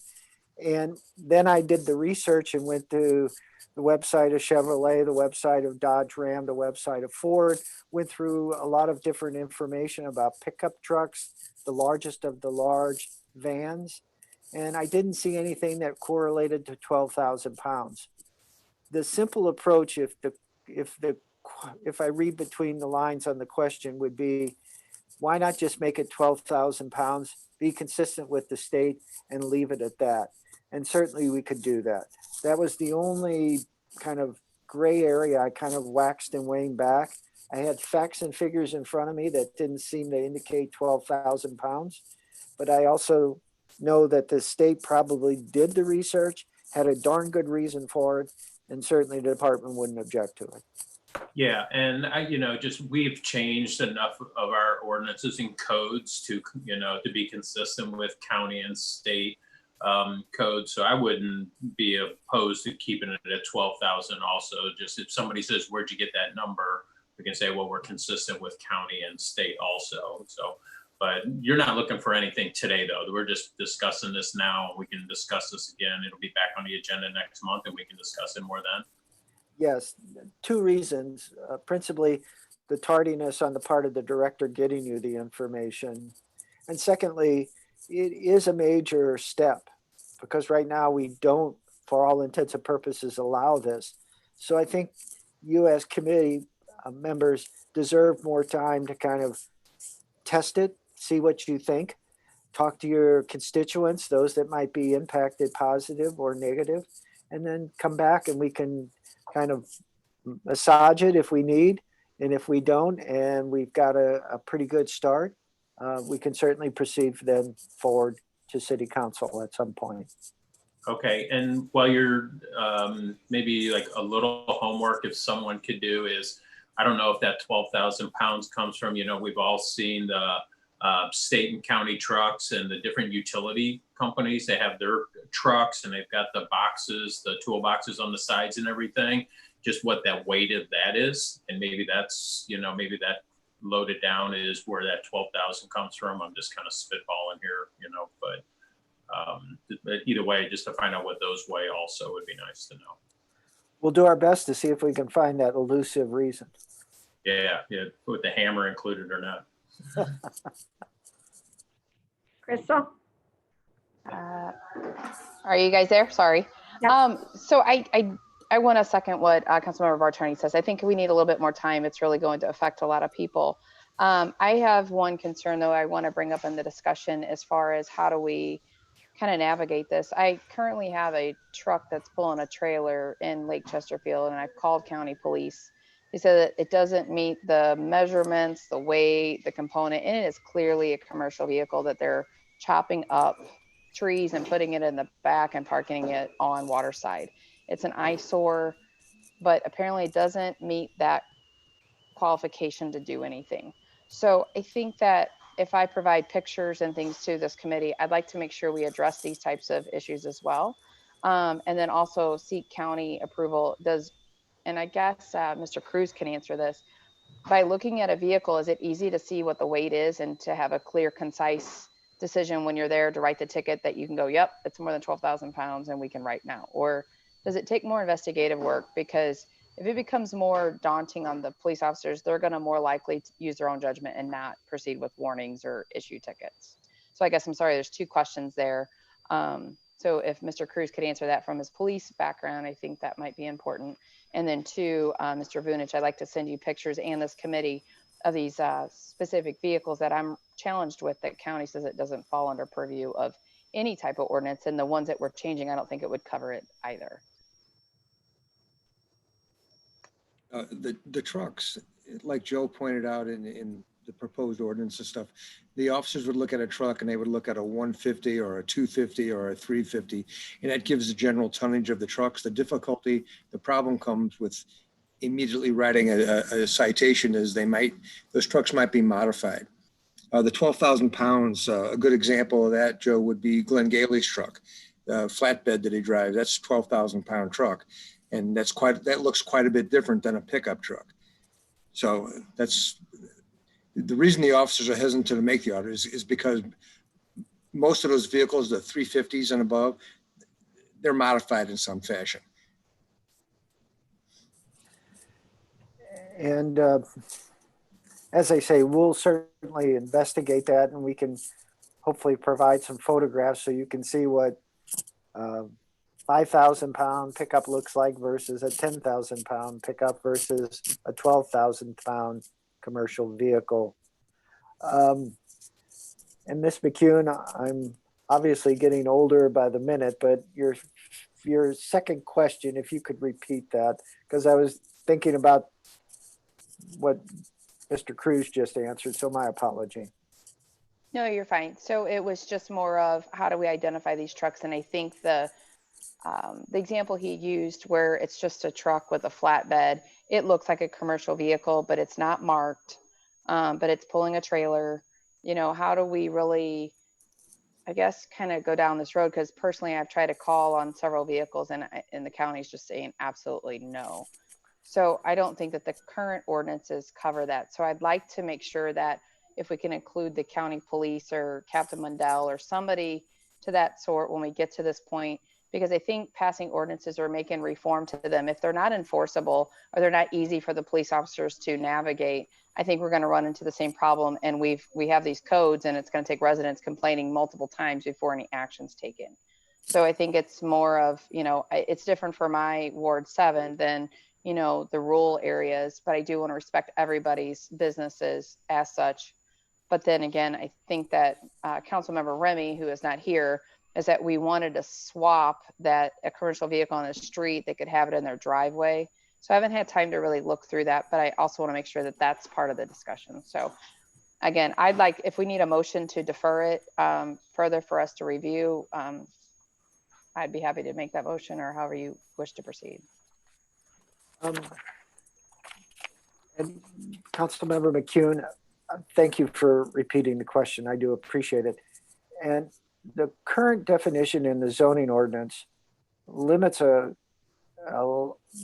And then I did the research and went to the website of Chevrolet, the website of Dodge Ram, the website of Ford, went through a lot of different information about pickup trucks, the largest of the large vans. And I didn't see anything that correlated to 12,000 pounds. The simple approach, if I read between the lines on the question, would be, why not just make it 12,000 pounds, be consistent with the state, and leave it at that? And certainly we could do that. That was the only kind of gray area I kind of waxed and waned back. I had facts and figures in front of me that didn't seem to indicate 12,000 pounds. But I also know that the state probably did the research, had a darn good reason for it, and certainly the department wouldn't object to it. Yeah, and we've changed enough of our ordinances and codes to, to be consistent with county and state codes. So I wouldn't be opposed to keeping it at 12,000 also. Just if somebody says, where'd you get that number? We can say, well, we're consistent with county and state also. So, but you're not looking for anything today though. We're just discussing this now. We can discuss this again. It'll be back on the agenda next month and we can discuss it more then. Yes, two reasons. Principally, the tardiness on the part of the director getting you the information. And secondly, it is a major step because right now we don't, for all intents and purposes, allow this. So I think you as committee members deserve more time to kind of test it, see what you think, talk to your constituents, those that might be impacted positive or negative, and then come back and we can kind of massage it if we need. And if we don't, and we've got a pretty good start, we can certainly proceed then forward to city council at some point. Okay, and while you're maybe like a little homework, if someone could do is, I don't know if that 12,000 pounds comes from, we've all seen the state and county trucks and the different utility companies. They have their trucks and they've got the boxes, the toolboxes on the sides and everything, just what that weight of that is. And maybe that's, maybe that loaded down is where that 12,000 comes from. I'm just kind of spitballing here, but either way, just to find out what those weigh also would be nice to know. We'll do our best to see if we can find that elusive reason. Yeah, with the hammer included or not. Crystal? Are you guys there? Sorry. Yeah. So I want to second what Councilmember Bartoni says. I think we need a little bit more time. It's really going to affect a lot of people. I have one concern though I want to bring up in the discussion as far as how do we kind of navigate this. I currently have a truck that's pulling a trailer in Lake Chesterfield, and I've called county police. They said that it doesn't meet the measurements, the weight, the component, and it is clearly a commercial vehicle that they're chopping up trees and putting it in the back and parking it on Waterside. It's an eyesore, but apparently it doesn't meet that qualification to do anything. So I think that if I provide pictures and things to this committee, I'd like to make sure we address these types of issues as well. And then also seek county approval. And I guess Mr. Cruz can answer this. By looking at a vehicle, is it easy to see what the weight is and to have a clear, concise decision when you're there to write the ticket that you can go, yep, it's more than 12,000 pounds and we can write now? Or does it take more investigative work? Because if it becomes more daunting on the police officers, they're going to more likely use their own judgment and not proceed with warnings or issue tickets. So I guess I'm sorry, there's two questions there. So if Mr. Cruz could answer that from his police background, I think that might be important. And then two, Mr. Vunich, I'd like to send you pictures and this committee of these specific vehicles that I'm challenged with that county says it doesn't fall under purview of any type of ordinance, and the ones that we're changing, I don't think it would cover it either. The trucks, like Joe pointed out in the proposed ordinance and stuff, the officers would look at a truck and they would look at a 150 or a 250 or a 350, and that gives the general tonnage of the trucks. The difficulty, the problem comes with immediately writing a citation is those trucks might be modified. The 12,000 pounds, a good example of that, Joe, would be Glenn Gailey's truck, the flatbed that he drives. That's a 12,000 pound truck. And that looks quite a bit different than a pickup truck. So that's the reason the officers are hesitant to make the order is because most of those vehicles, the 350s and above, they're modified in some fashion. And as I say, we'll certainly investigate that, and we can hopefully provide some photographs so you can see what 5,000 pound pickup looks like versus a 10,000 pound pickup versus a 12,000 pound commercial vehicle. And Ms. McCune, I'm obviously getting older by the minute, but your second question, if you could repeat that, because I was thinking about what Mr. Cruz just answered, so my apology. No, you're fine. So it was just more of how do we identify these trucks? And I think the example he used where it's just a truck with a flatbed, it looks like a commercial vehicle, but it's not marked, but it's pulling a trailer. You know, how do we really, I guess, kind of go down this road? Because personally, I've tried to call on several vehicles and the county's just saying absolutely no. So I don't think that the current ordinances cover that. So I'd like to make sure that if we can include the county police or Captain Mundell or somebody to that sort when we get to this point, because I think passing ordinances or making reform to them, if they're not enforceable or they're not easy for the police officers to navigate, I think we're going to run into the same problem. And we have these codes, and it's going to take residents complaining multiple times before any action's taken. So I think it's more of, you know, it's different for my Ward 7 than, you know, the rural areas, but I do want to respect everybody's businesses as such. But then again, I think that Councilmember Remy, who is not here, is that we wanted to swap that a commercial vehicle on the street, they could have it in their driveway. So I haven't had time to really look through that, but I also want to make sure that that's part of the discussion. So again, I'd like, if we need a motion to defer it further for us to review, I'd be happy to make that motion or however you wish to proceed. And Councilmember McCune, thank you for repeating the question. I do appreciate it. And the current definition in the zoning ordinance limits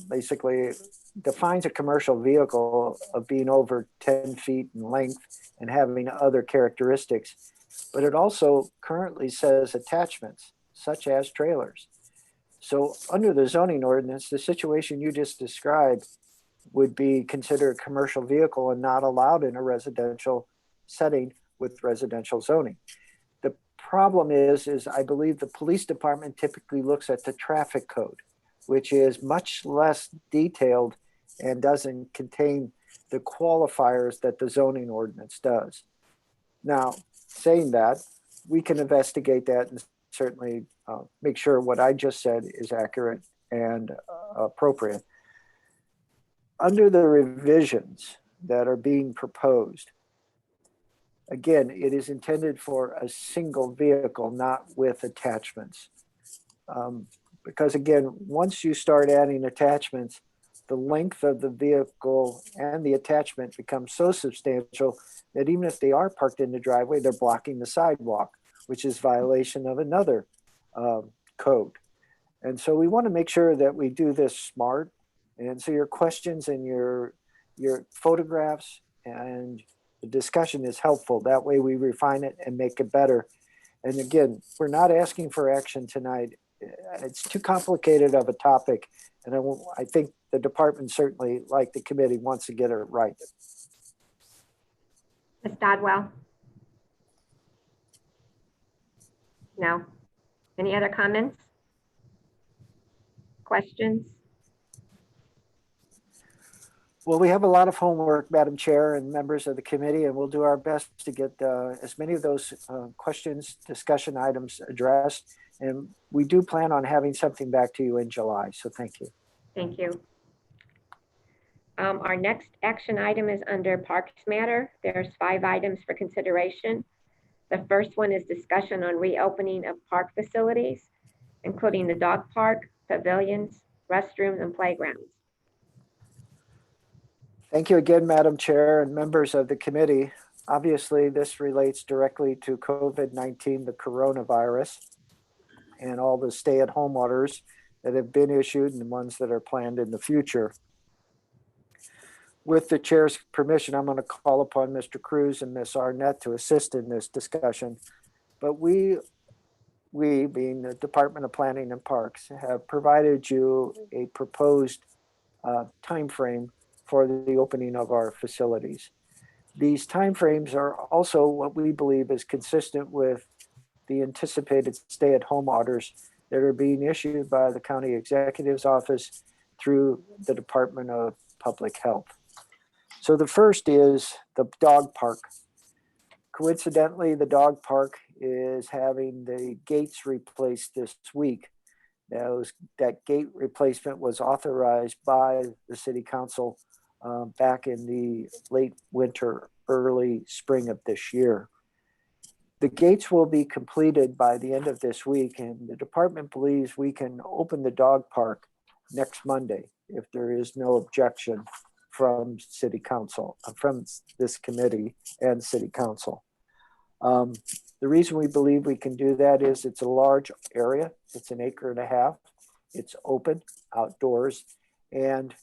basically defines a commercial vehicle of being over 10 feet in length and having other characteristics. But it also currently says attachments such as trailers. So under the zoning ordinance, the situation you just described would be considered a commercial vehicle and not allowed in a residential setting with residential zoning. The problem is I believe the police department typically looks at the traffic code, which is much less detailed and doesn't contain the qualifiers that the zoning ordinance does. Now, saying that, we can investigate that and certainly make sure what I just said is accurate and appropriate. Under the revisions that are being proposed, again, it is intended for a single vehicle, not with attachments. Because again, once you start adding attachments, the length of the vehicle and the attachment becomes so substantial that even if they are parked in the driveway, they're blocking the sidewalk, which is violation of another code. And so we want to make sure that we do this smart. And so your questions and your photographs and the discussion is helpful. That way we refine it and make it better. And again, we're not asking for action tonight. It's too complicated of a topic. And I think the department certainly, like the committee, wants to get it right. Ms. Dodwell? No. Any other comments? Questions? Well, we have a lot of homework, Madam Chair and members of the committee, and we'll do our best to get as many of those questions, discussion items addressed. And we do plan on having something back to you in July. So thank you. Thank you. Our next action item is under Parks Matter. There's 5 items for consideration. The first one is discussion on reopening of park facilities, including the dog park, pavilions, restrooms, and playgrounds. Thank you again, Madam Chair and members of the committee. Obviously, this relates directly to COVID-19, the coronavirus, and all the stay-at-home orders that have been issued and ones that are planned in the future. With the chair's permission, I'm going to call upon Mr. Cruz and Ms. Arnett to assist in this discussion. But we we, being the Department of Planning and Parks, have provided you a proposed timeframe for the opening of our facilities. These timeframes are also what we believe is consistent with the anticipated stay-at-home orders that are being issued by the County Executive's Office through the Department of Public Health. So the first is the dog park. Coincidentally, the dog park is having the gates replaced this week. That gate replacement was authorized by the City Council back in the late winter, early spring of this year. The gates will be completed by the end of this week, and the department believes we can open the dog park next Monday if there is no objection from City Council, from this committee and City Council. The reason we believe we can do that is it's a large area. It's 1.5 acres. It's open outdoors, and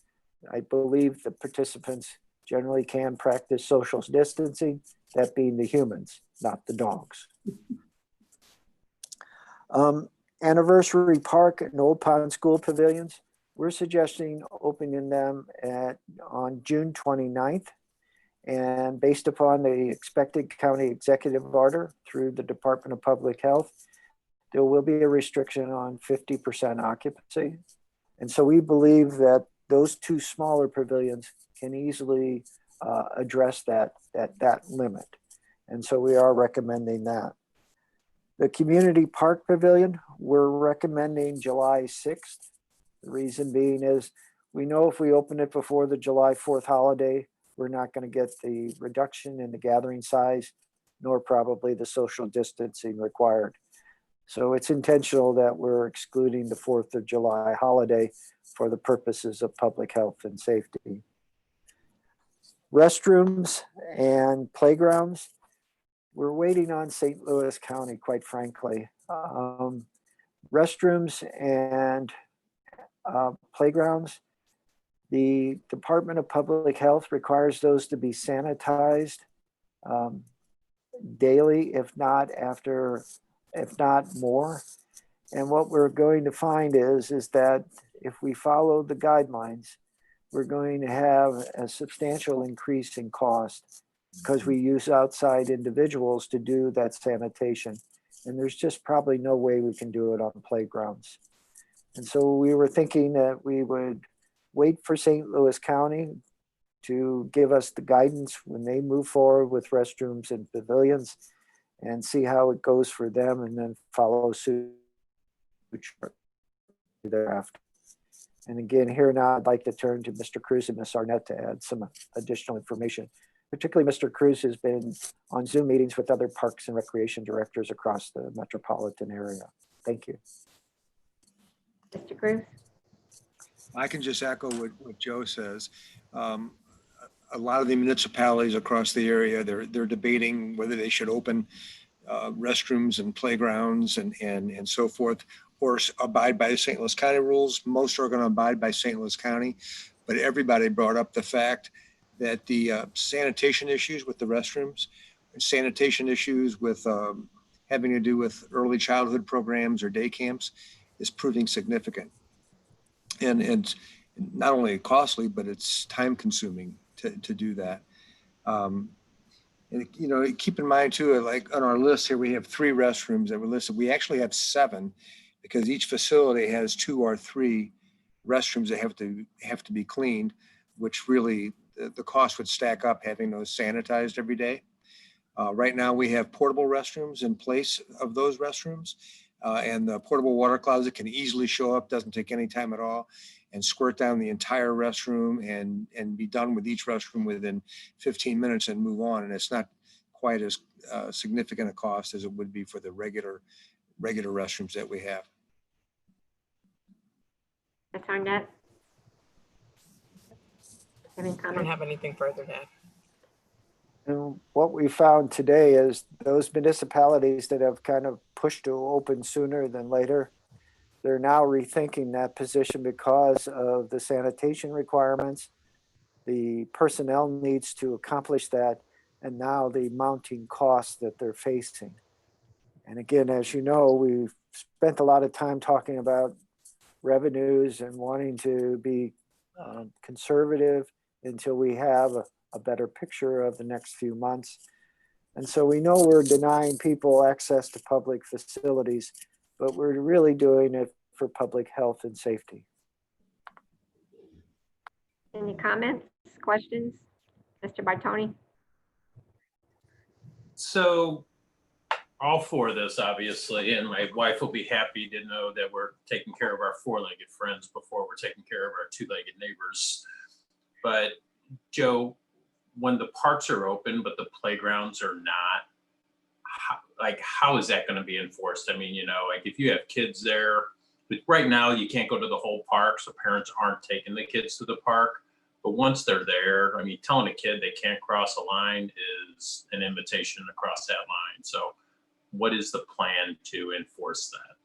I believe the participants generally can practice social distancing, that being the humans, not the dogs. Anniversary Park and Old Pond School Pavilions, we're suggesting opening them on June 29th. And based upon the expected county executive order through the Department of Public Health, there will be a restriction on 50% occupancy. And so we believe that those two smaller pavilions can easily address that limit. And so we are recommending that. The Community Park Pavilion, we're recommending July 6th. The reason being is we know if we open it before the July 4th holiday, we're not going to get the reduction in the gathering size, nor probably the social distancing required. So it's intentional that we're excluding the 4th of July holiday for the purposes of public health and safety. Restrooms and playgrounds, we're waiting on St. Louis County, quite frankly. Restrooms and playgrounds, the Department of Public Health requires those to be sanitized daily, if not more. And what we're going to find is that if we follow the guidelines, we're going to have a substantial increase in cost because we use outside individuals to do that sanitation. And there's just probably no way we can do it on playgrounds. And so we were thinking that we would wait for St. Louis County to give us the guidance when they move forward with restrooms and pavilions and see how it goes for them, and then follow suit thereafter. And again, here now, I'd like to turn to Mr. Cruz and Ms. Arnett to add some additional information. Particularly, Mr. Cruz has been on Zoom meetings with other parks and recreation directors across the metropolitan area. Thank you. Mr. Cruz? I can just echo what Joe says. A lot of the municipalities across the area, they're debating whether they should open restrooms and playgrounds and so forth, or abide by the St. Louis County rules. Most are going to abide by St. Louis County, but everybody brought up the fact that the sanitation issues with the restrooms, sanitation issues with having to do with early childhood programs or day camps is proving significant. And it's not only costly, but it's time consuming to do that. And, you know, keep in mind too, like on our list here, we have 3 restrooms that were listed. We actually have 7 because each facility has 2 or 3 restrooms that have to be cleaned, which really the cost would stack up having those sanitized every day. Right now we have portable restrooms in place of those restrooms. And the portable water closet can easily show up, doesn't take any time at all, and squirt down the entire restroom and be done with each restroom within 15 minutes and move on. And it's not quite as significant a cost as it would be for the regular restrooms that we have. Ms. Arnett? I don't have anything further to add. And what we found today is those municipalities that have kind of pushed to open sooner than later, they're now rethinking that position because of the sanitation requirements, the personnel needs to accomplish that, and now the mounting costs that they're facing. And again, as you know, we've spent a lot of time talking about revenues and wanting to be conservative until we have a better picture of the next few months. And so we know we're denying people access to public facilities, but we're really doing it for public health and safety. Any comments, questions? Mr. Bartoni? So all for this, obviously, and my wife will be happy to know that we're taking care of our four-legged friends before we're taking care of our two-legged neighbors. But Joe, when the parks are open, but the playgrounds are not, how is that going to be enforced? I mean, like if you have kids there, but right now you can't go to the whole park, so parents aren't taking the kids to the park. But once they're there, I mean, telling a kid they can't cross a line is an invitation to cross that line. So what is the plan to enforce that?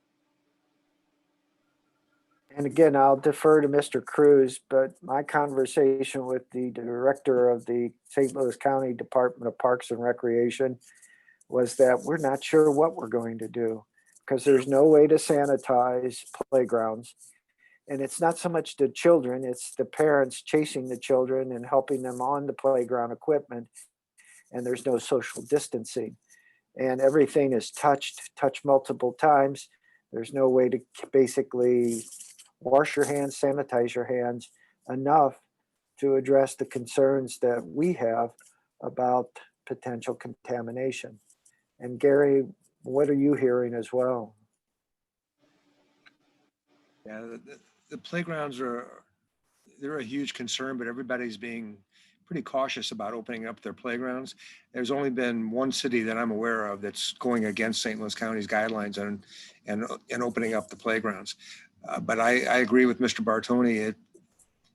And again, I'll defer to Mr. Cruz, but my conversation with the director of the St. Louis County Department of Parks and Recreation was that we're not sure what we're going to do because there's no way to sanitize playgrounds. And it's not so much the children, it's the parents chasing the children and helping them on the playground equipment. And there's no social distancing. And everything is touched multiple times. There's no way to basically wash your hands, sanitize your hands enough to address the concerns that we have about potential contamination. And Gary, what are you hearing as well? Yeah, the playgrounds they're a huge concern, but everybody's being pretty cautious about opening up their playgrounds. There's only been one city that I'm aware of that's going against St. Louis County's guidelines and opening up the playgrounds. But I agree with Mr. Bartoni.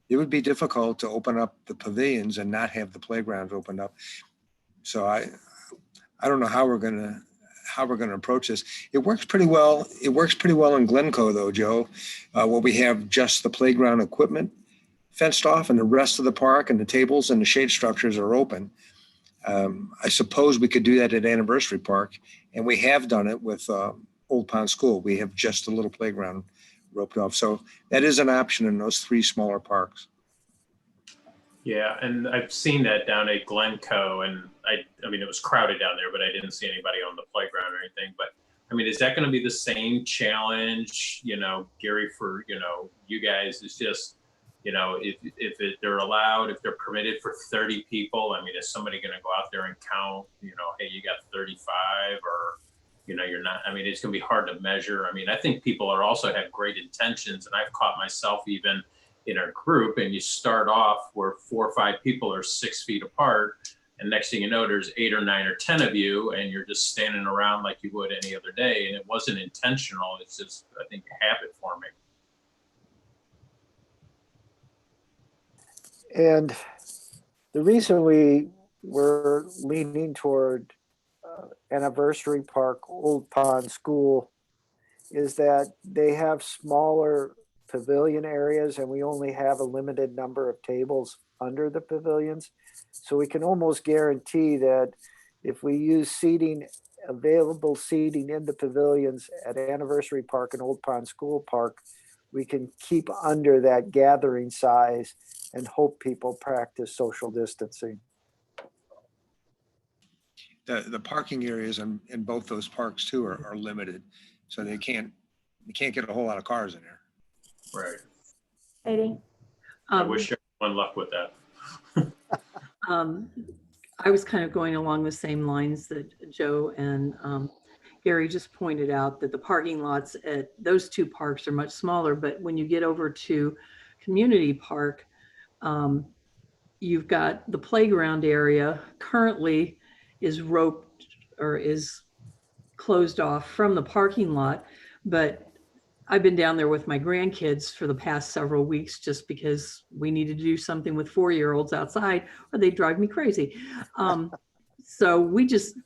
It would be difficult to open up the pavilions and not have the playgrounds opened up. So I don't know how we're gonna approach this. It works pretty well. It works pretty well in Glencoe though, Joe, where we have just the playground equipment fenced off and the rest of the park and the tables and the shade structures are open. I suppose we could do that at Anniversary Park, and we have done it with Old Pond School. We have just a little playground roped off. So that is an option in those three smaller parks. Yeah, and I've seen that down at Glencoe, and I mean, it was crowded down there, but I didn't see anybody on the playground or anything. But I mean, is that going to be the same challenge, Gary, for, you guys? Is just, if they're allowed, if they're permitted for 30 people, I mean, is somebody going to go out there and count, hey, you got 35 or, you're not, I mean, it's going to be hard to measure. I mean, I think people also have great intentions, and I've caught myself even in our group, and you start off where 4 or 5 people are 6 feet apart, and next thing you know, there's 8 or 9 or 10 of you, and you're just standing around like you would any other day. And it wasn't intentional. It's just, I think, habit forming. And the reason we were leaning toward Anniversary Park, Old Pond School, is that they have smaller pavilion areas and we only have a limited number of tables under the pavilions. So we can almost guarantee that if we use available seating in the pavilions at Anniversary Park and Old Pond School Park, we can keep under that gathering size and hope people practice social distancing. The parking areas in both those parks too are limited. So you can't get a whole lot of cars in there. Right. Katie? I wish everyone luck with that. I was kind of going along the same lines that Joe and Gary just pointed out, that the parking lots at those two parks are much smaller, but when you get over to Community Park, you've got the playground area currently is roped or is closed off from the parking lot, but I've been down there with my grandkids for the past several weeks just because we needed to do something with 4-year-olds outside or they drive me crazy. So we just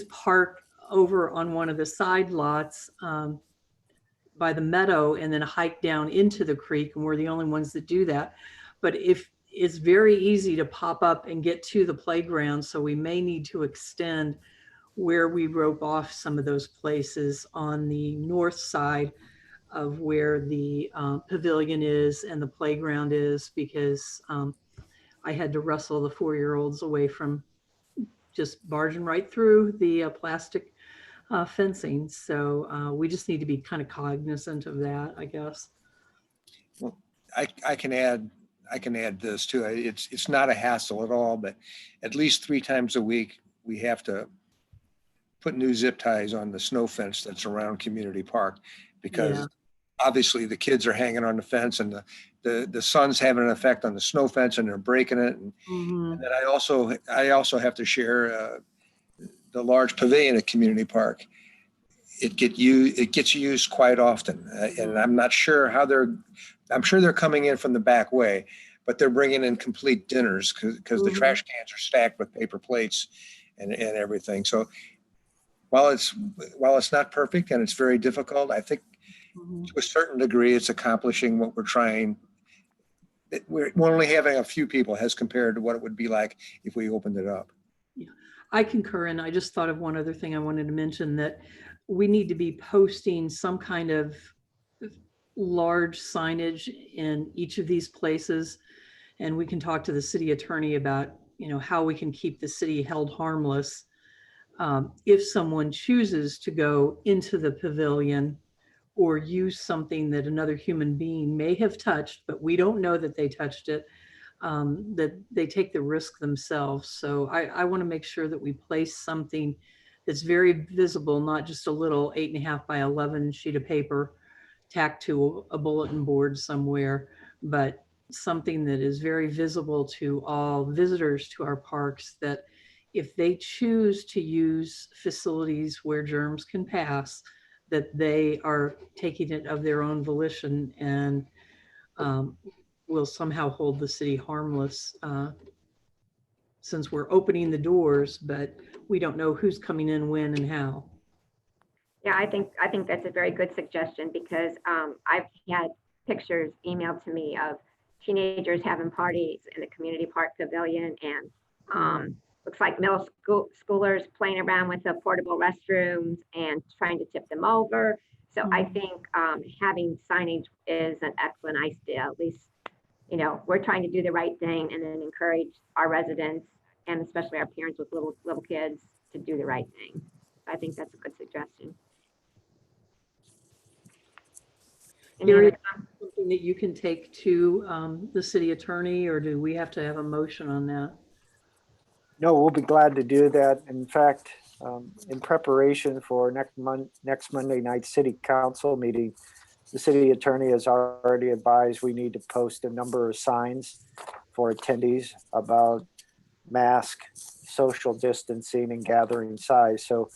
park over on one of the side lots by the meadow and then hike down into the creek, and we're the only ones that do that. But if it's very easy to pop up and get to the playground, so we may need to extend where we rope off some of those places on the north side of where the pavilion is and the playground is, because I had to wrestle the 4-year-olds away from just barging right through the plastic fencing. So we just need to be kind of cognizant of that, I guess. Well, I can add this too. It's not a hassle at all, but at least 3 times a week, we have to put new zip ties on the snow fence that's around Community Park, because Yeah. obviously the kids are hanging on the fence, and the sun's having an effect on the snow fence, and they're breaking it. And then I also have to share the large pavilion at Community Park. It gets used quite often, and I'm not sure how I'm sure they're coming in from the back way, but they're bringing in complete dinners because the trash cans are stacked with paper plates and everything. So while it's not perfect and it's very difficult, I think to a certain degree it's accomplishing what we're trying. We're only having a few people as compared to what it would be like if we opened it up. Yeah, I concur. And I just thought of one other thing I wanted to mention, that we need to be posting some kind of large signage in each of these places. And we can talk to the city attorney about, how we can keep the city held harmless. If someone chooses to go into the pavilion or use something that another human being may have touched, but we don't know that they touched it, that they take the risk themselves. So I want to make sure that we place something that's very visible, not just a little 8.5 by 11 sheet of paper tacked to a bulletin board somewhere, but something that is very visible to all visitors to our parks, that if they choose to use facilities where germs can pass, that they are taking it of their own volition and will somehow hold the city harmless, since we're opening the doors, but we don't know who's coming in, when, and how. Yeah, I think that's a very good suggestion, because I've had pictures emailed to me of teenagers having parties in the community park pavilion, and looks like middle schoolers playing around with the portable restrooms and trying to tip them over. So I think having signage is an excellent idea. At least, we're trying to do the right thing and then encourage our residents, and especially our parents with little kids, to do the right thing. I think that's a good suggestion. Gary, something that you can take to the city attorney, or do we have to have a motion on that? No, we'll be glad to do that. In fact, in preparation for next Monday night city council meeting, the city attorney has already advised we need to post a number of signs for attendees about mask, social distancing, and gathering size. So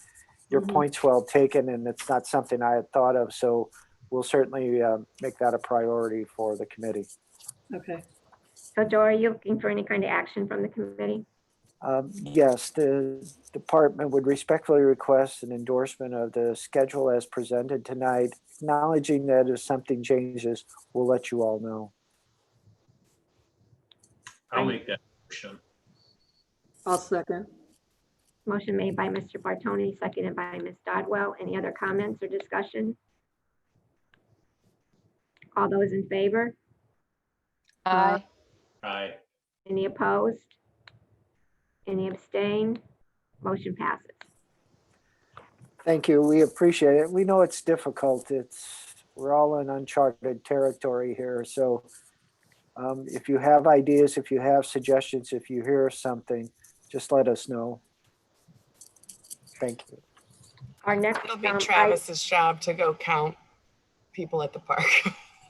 your point's well taken, and it's not something I had thought of. So we'll certainly make that a priority for the committee. Okay. So Joe, are you looking for any kind of action from the committee? Yes, the department would respectfully request an endorsement of the schedule as presented tonight, acknowledging that if something changes, we'll let you all know. I'll make that motion. I'll second. Motion made by Mr. Bartoni, seconded by Ms. Dodwell. Any other comments or discussion? All those in favor? Aye. Aye. Any opposed? Any abstain? Motion passes. Thank you. We appreciate it. We know it's difficult. We're all in uncharted territory here. So if you have ideas, if you have suggestions, if you hear something, just let us know. Thank you. Our next, It'll be Travis's job to go count people at the park.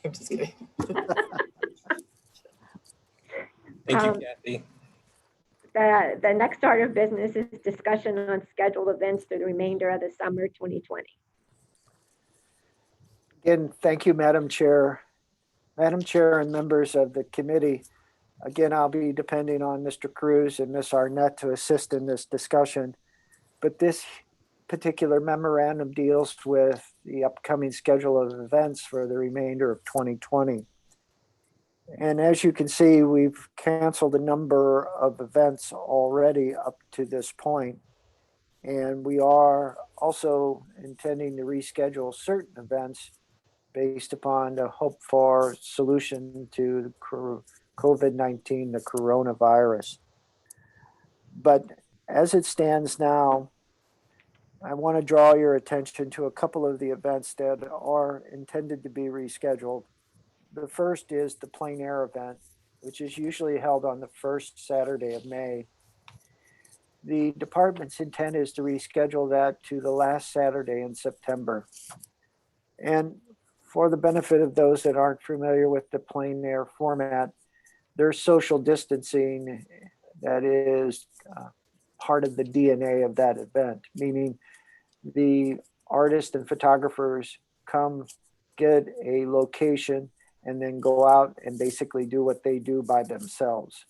I'm just kidding. Thank you, Kathy. The next order of business is discussion on scheduled events through the remainder of the summer 2020. Again, thank you, Madam Chair. Madam Chair and members of the committee. Again, I'll be depending on Mr. Cruz and Ms. Arnett to assist in this discussion. But this particular memorandum deals with the upcoming schedule of events for the remainder of 2020. And as you can see, we've canceled a number of events already up to this point. And we are also intending to reschedule certain events based upon the hope for solution to COVID-19, the coronavirus. But as it stands now, I want to draw your attention to a couple of the events that are intended to be rescheduled. The first is the plein air event, which is usually held on the first Saturday of May. The department's intent is to reschedule that to the last Saturday in September. And for the benefit of those that aren't familiar with the plein air format, there's social distancing that is part of the DNA of that event, meaning the artists and photographers come, get a location, and then go out and basically do what they do by themselves.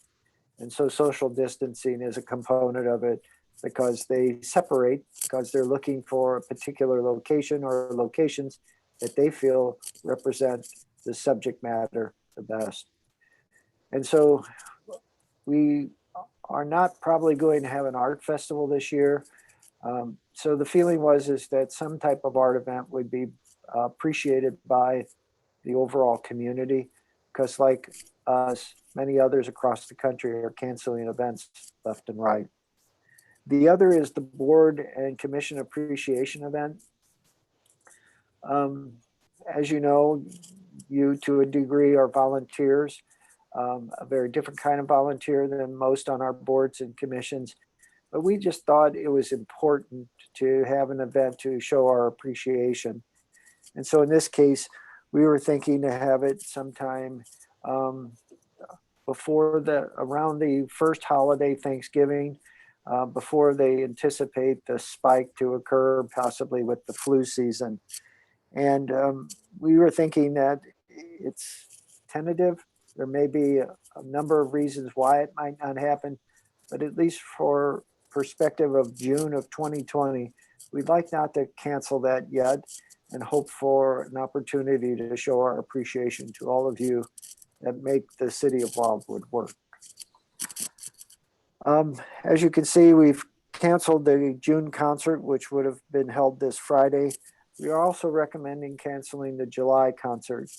And so social distancing is a component of it because they separate, because they're looking for a particular location or locations that they feel represent the subject matter the best. And so we are not probably going to have an art festival this year. So the feeling is that some type of art event would be appreciated by the overall community, because like us, many others across the country are canceling events left and right. The other is the board and commission appreciation event. As you know, you to a degree are volunteers, a very different kind of volunteer than most on our boards and commissions. But we just thought it was important to have an event to show our appreciation. And so in this case, we were thinking to have it sometime around the first holiday, Thanksgiving, before they anticipate the spike to occur, possibly with the flu season. And we were thinking that it's tentative. There may be a number of reasons why it might not happen, but at least for perspective of June of 2020, we'd like not to cancel that yet and hope for an opportunity to show our appreciation to all of you that make the city of Wildwood work. As you can see, we've canceled the June concert, which would have been held this Friday. We are also recommending canceling the July concert.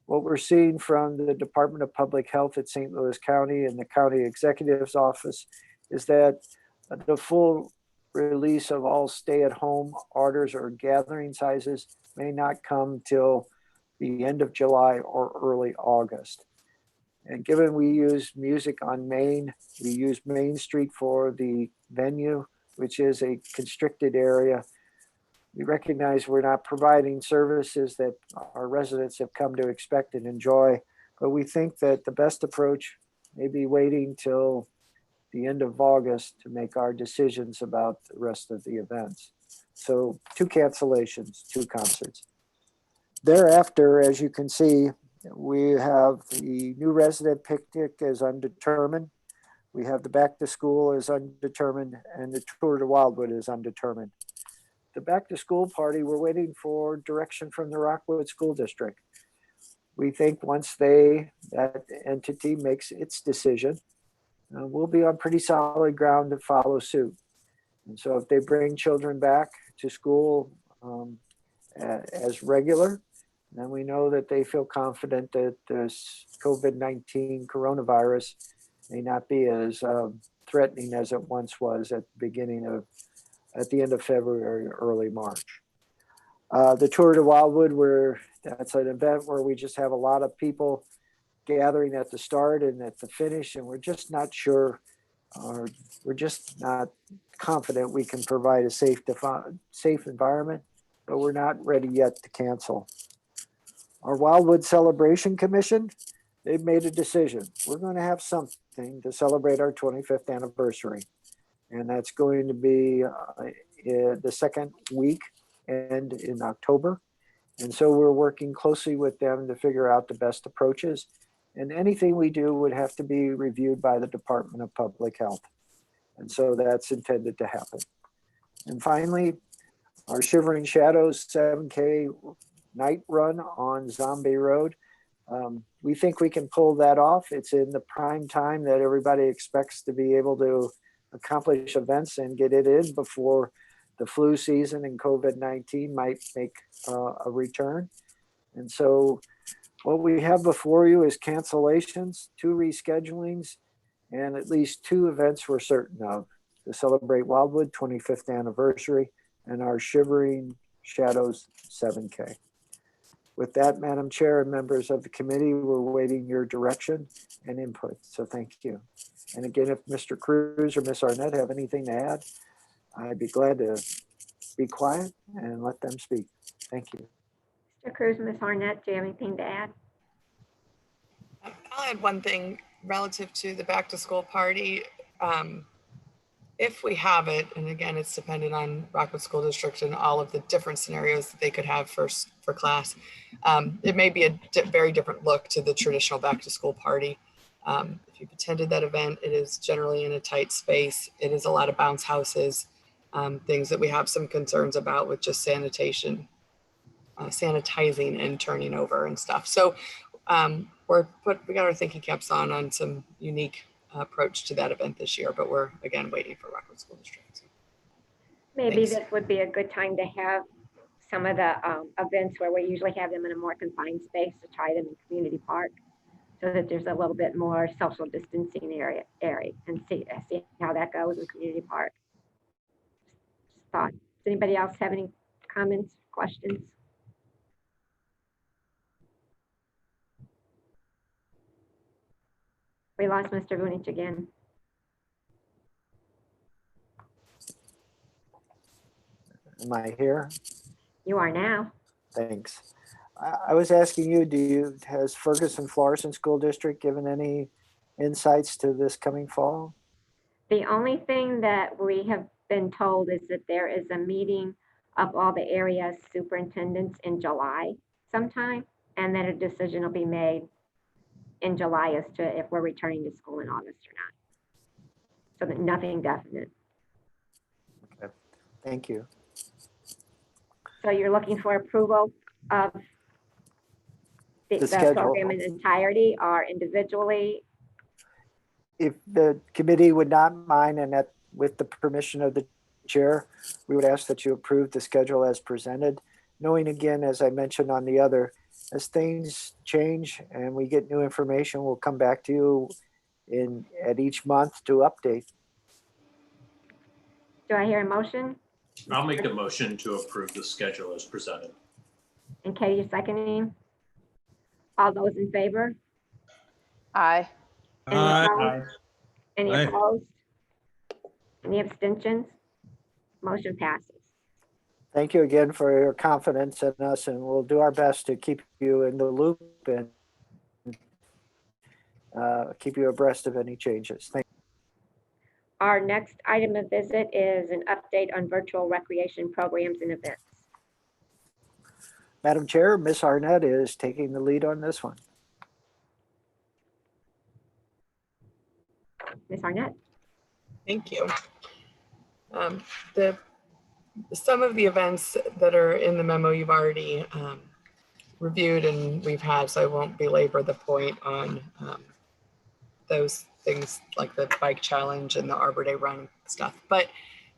What we're seeing from the Department of Public Health at St. Louis County and the County Executive's Office is that the full release of all stay-at-home orders or gathering sizes may not come till the end of July or early August. And given we use music on Main, we use Main Street for the venue, which is a constricted area. We recognize we're not providing services that our residents have come to expect and enjoy, but we think that the best approach may be waiting till the end of August to make our decisions about the rest of the events. So 2 cancellations, 2 concerts. Thereafter, as you can see, we have the new resident picnic is undetermined. We have the back to school is undetermined, and the tour to Wildwood is undetermined. The back to school party, we're waiting for direction from the Rockwood School District. We think once that entity makes its decision, we'll be on pretty solid ground to follow suit. And so if they bring children back to school as regular, then we know that they feel confident that this COVID-19 coronavirus may not be as threatening as it once was at the end of February, early March. The tour to Wildwood, that's an event where we just have a lot of people gathering at the start and at the finish, and we're just not sure, or we're just not confident we can provide a safe environment, but we're not ready yet to cancel. Our Wildwood Celebration Commission, they've made a decision. We're going to have something to celebrate our 25th anniversary. And that's going to be the second week and in October. And so we're working closely with them to figure out the best approaches. And anything we do would have to be reviewed by the Department of Public Health. And so that's intended to happen. And finally, our Shivering Shadows 7K night run on Zombie Road. We think we can pull that off. It's in the prime time that everybody expects to be able to accomplish events and get it in before the flu season and COVID-19 might make a return. And so what we have before you is cancellations, 2 reschedulings, and at least 2 events we're certain of: to celebrate Wildwood 25th anniversary and our Shivering Shadows 7K. With that, Madam Chair and members of the committee, we're waiting your direction and input. So thank you. And again, if Mr. Cruz or Ms. Arnett have anything to add, I'd be glad to be quiet and let them speak. Thank you. Mr. Cruz, Ms. Arnett, do you have anything to add? I'll add one thing relative to the back to school party. If we have it, and again, it's dependent on Rockwood School District and all of the different scenarios that they could have for class. It may be a very different look to the traditional back to school party. If you've attended that event, it is generally in a tight space. It is a lot of bounce houses, things that we have some concerns about with just sanitizing and turning over and stuff. So we got our thinking caps on some unique approach to that event this year, but we're again waiting for Rockwood School District. So, Maybe thanks. this would be a good time to have some of the events where we usually have them in a more confined space, to try them in community park, so that there's a little bit more social distancing area and see how that goes in community park. Just thought. Does anybody else have any comments, questions? We lost Mr. Vunich again. Am I here? You are now. Thanks. I was asking you, has Ferguson Florissant School District given any insights to this coming fall? The only thing that we have been told is that there is a meeting of all the area superintendents in July sometime, and then a decision will be made in July as to if we're returning to school in August or not. So that nothing definite. Okay, thank you. So you're looking for approval of the schedule. program in entirety or individually? If the committee would not mind, and that with the permission of the chair, we would ask that you approve the schedule as presented, knowing again, as I mentioned on the other, as things change and we get new information, we'll come back to you at each month to update. Do I hear a motion? I'll make a motion to approve the schedule as presented. And Katie, seconding? All those in favor? Aye. Any opposed? Any Aye. opposed? Any abstentions? Motion passes. Thank you again for your confidence in us, and we'll do our best to keep you in the loop and keep you abreast of any changes. Thank you. Our next item of visit is an update on virtual recreation programs and events. Madam Chair, Ms. Arnett is taking the lead on this one. Ms. Arnett? Thank you. Some of the events that are in the memo you've already reviewed and we've had, so I won't belabor the point on those things like the bike challenge and the Arbor Day run stuff. But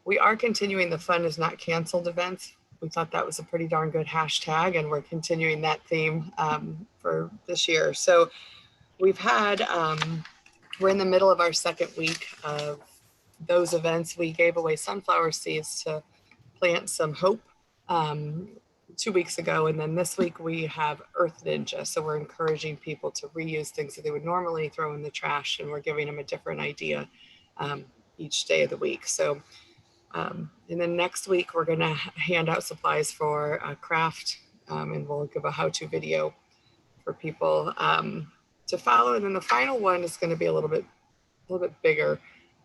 we are continuing the Fun is Not Canceled events. We thought that was a pretty darn good hashtag, and we're continuing that theme for this year. So we've had, we're in the middle of our second week of those events. We gave away sunflower seeds to plant some hope 2 weeks ago. And then this week we have Earth Ninja. So we're encouraging people to reuse things that they would normally throw in the trash, and we're giving them a different idea each day of the week. So, and then next week we're gonna hand out supplies for a craft, and we'll give a how-to video for people to follow. And then the final one is gonna be a little bit bigger.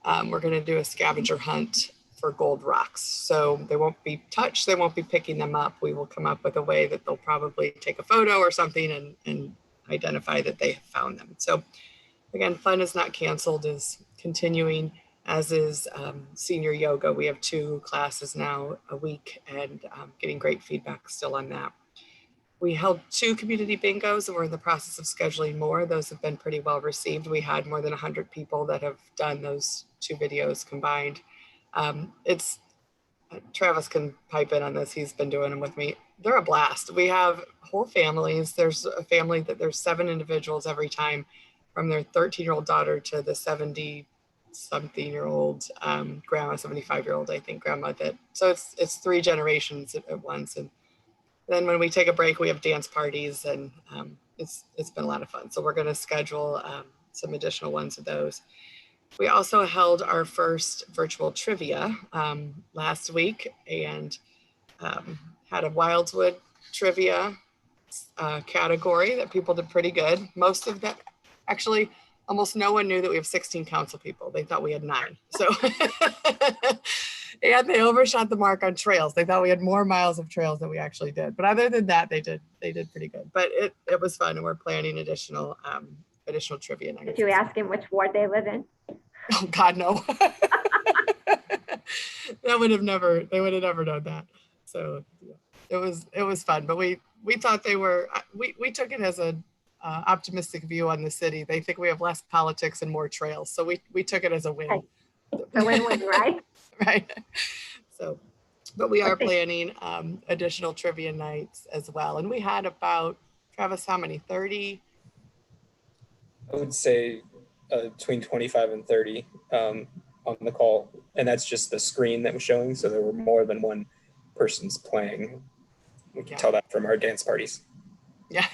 We're gonna do a scavenger hunt for gold rocks. So they won't be touched, they won't be picking them up. We will come up with a way that they'll probably take a photo or something and identify that they have found them. So again, Fun is Not Canceled is continuing, as is senior yoga. We have 2 classes now a week and getting great feedback still on that. We held 2 community bingos and we're in the process of scheduling more. Those have been pretty well received. We had more than 100 people that have done those 2 videos combined. It's Travis can pipe in on this. He's been doing them with me. They're a blast. We have whole families. There's a family that there's 7 individuals every time, from their 13-year-old daughter to the 70-something-year-old grandma, 75-year-old, I think, grandma. So it's 3 generations at once. And then when we take a break, we have dance parties, and it's been a lot of fun. So we're going to schedule some additional ones of those. We also held our first virtual trivia last week, and had a Wildwood trivia category that people did pretty good. Most of that, actually, almost no one knew that we have 16 council people. They thought we had 9. So, and they overshot the mark on trails. They thought we had more miles of trails than we actually did. But other than that, they did pretty good. But it was fun, and we're planning additional trivia nights. Did you ask him which ward they live in? Oh God, no. They would have never done that. So yeah, it was fun. But we thought we took it as a optimistic view on the city. They think we have less politics and more trails. So we took it as a win. A win-win, right? Right. So, but we are planning additional trivia nights as well. And we had about, Travis, how many? 30? I would say between 25 and 30 on the call. And that's just the screen that was showing. So there were more than one person's playing. We can tell that from our dance parties. Yeah.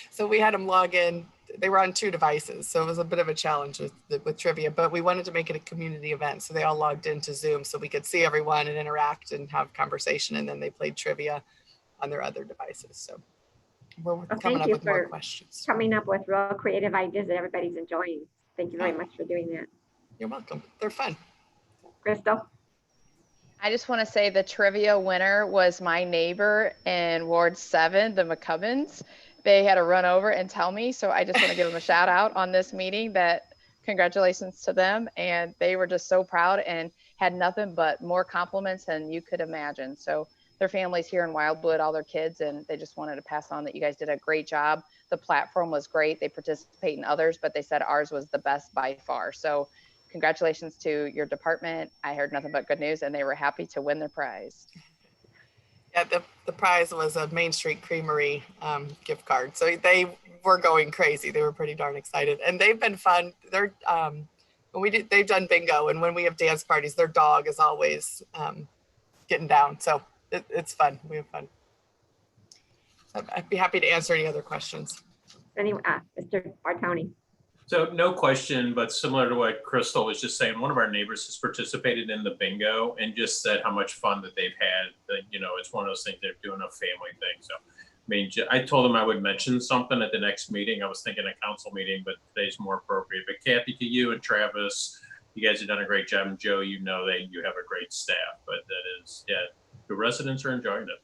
So we had them log in. They were on 2 devices. So it was a bit of a challenge with trivia, but we wanted to make it a community event. So they all logged into Zoom so we could see everyone and interact and have conversation. And then they played trivia on their other devices. So we're coming up with more questions. Coming up with real creative ideas that everybody's enjoying. Thank you very much for doing that. You're welcome. They're fun. Crystal? I just want to say the trivia winner was my neighbor in Ward 7, the McCubbins. They had to run over and tell me. So I just want to give them a shout out on this meeting, that congratulations to them. And they were just so proud and had nothing but more compliments than you could imagine. So their family's here in Wildwood, all their kids, and they just wanted to pass on that you guys did a great job. The platform was great. They participate in others, but they said ours was the best by far. So congratulations to your department. I heard nothing but good news, and they were happy to win their prize. Yeah, the prize was a Main Street Creamery gift card. So they were going crazy. They were pretty darn excited, and they've been fun. They're they've done bingo, and when we have dance parties, their dog is always getting down. So it's fun. We have fun. I'd be happy to answer any other questions. Anyway, Mr. Bartoni. So no question, but similar to what Crystal was just saying, one of our neighbors has participated in the bingo and just said how much fun that they've had. That, you know, it's one of those things, they're doing a family thing. So, I mean, I told them I would mention something at the next meeting. I was thinking a council meeting, but today's more appropriate. But Kathy, to you and Travis, you guys have done a great job. And Joe, you know that you have a great staff, but that is, yeah, the residents are enjoying it.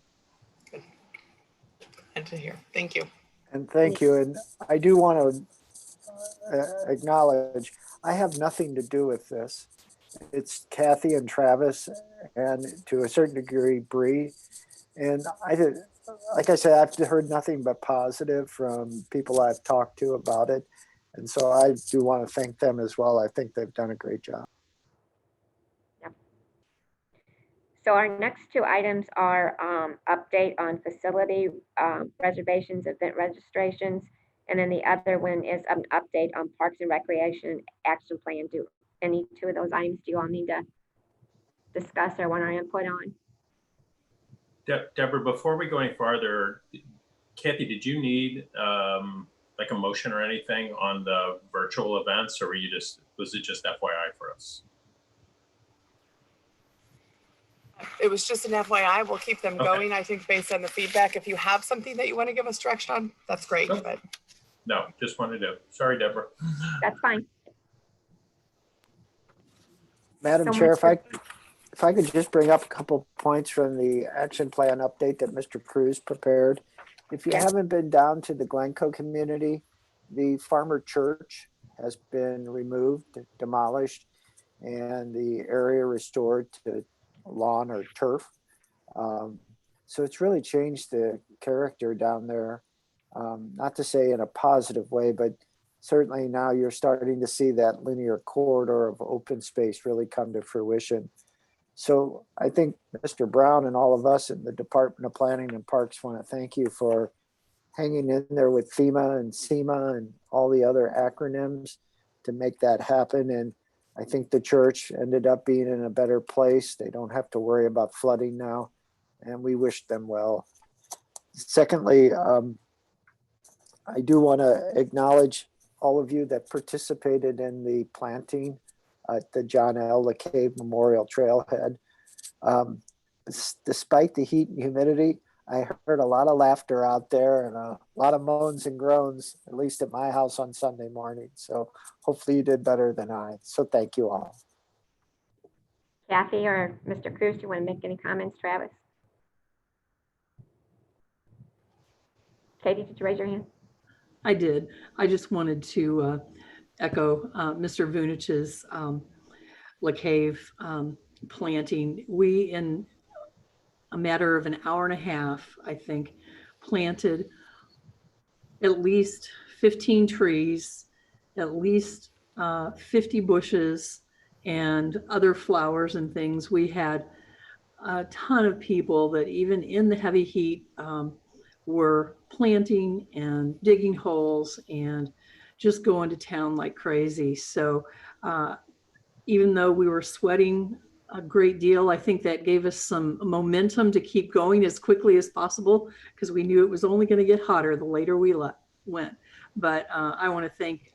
Good. Good to hear. Thank you. And thank you. And I do want to acknowledge, I have nothing to do with this. It's Kathy and Travis, and to a certain degree, Bree. And like I said, I've heard nothing but positive from people I've talked to about it. And so I do want to thank them as well. I think they've done a great job. Yep. So our next 2 items are update on facility reservations, event registrations. And then the other one is an update on Parks and Recreation Action Plan. Do any 2 of those items do you all need to discuss or want our input on? Deborah, before we go any farther, Kathy, did you need like a motion or anything on the virtual events, or was it just FYI for us? It was just an FYI. We'll keep them going. I think based on the feedback, if you have something that you want to give us direction on, that's great. Nope. But No, just wanted to. Sorry, Deborah. That's fine. Madam Chair, if I could just bring up a couple points from the action plan update that Mr. Cruz prepared. If you haven't been down to the Glencoe community, the Farmer Church has been removed, demolished, and the area restored to lawn or turf. So it's really changed the character down there. Not to say in a positive way, but certainly now you're starting to see that linear corridor of open space really come to fruition. So I think Mr. Brown and all of us in the Department of Planning and Parks want to thank you for hanging in there with FEMA and SEMA and all the other acronyms to make that happen. And I think the church ended up being in a better place. They don't have to worry about flooding now, and we wish them well. Secondly, I do want to acknowledge all of you that participated in the planting at the John L. LeCave Memorial Trailhead. Despite the heat and humidity, I heard a lot of laughter out there and a lot of moans and groans, at least at my house on Sunday morning. So hopefully you did better than I. So thank you all. Kathy or Mr. Cruz, do you want to make any comments, Travis? Katie, did you raise your hand? I did. I just wanted to echo Mr. Vunich's LeCave planting. We, in a matter of an hour and a half, I think, planted at least 15 trees, at least 50 bushes, and other flowers and things. We had a ton of people that even in the heavy heat were planting and digging holes and just going to town like crazy. So even though we were sweating a great deal, I think that gave us some momentum to keep going as quickly as possible, because we knew it was only going to get hotter the later we went. But I want to thank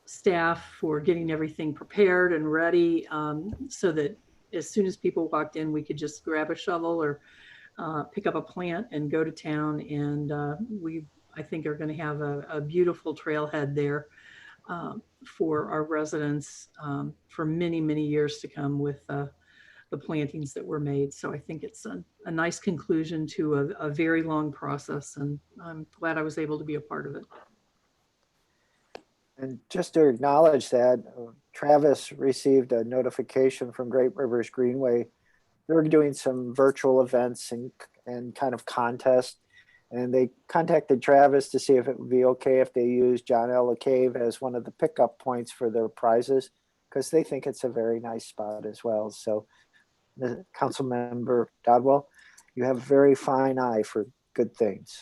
staff for getting everything prepared and ready, so that as soon as people walked in, we could just grab a shovel or pick up a plant and go to town. And we, I think, are going to have a beautiful trailhead there for our residents for many, many years to come with the plantings that were made. So I think it's a nice conclusion to a very long process, and I'm glad I was able to be a part of it. And just to acknowledge that, Travis received a notification from Great Rivers Greenway. They were doing some virtual events and kind of contests. And they contacted Travis to see if it would be okay if they used John L. LeCave as one of the pickup points for their prizes, because they think it's a very nice spot as well. So, the Council Member Dodwell, you have a very fine eye for good things.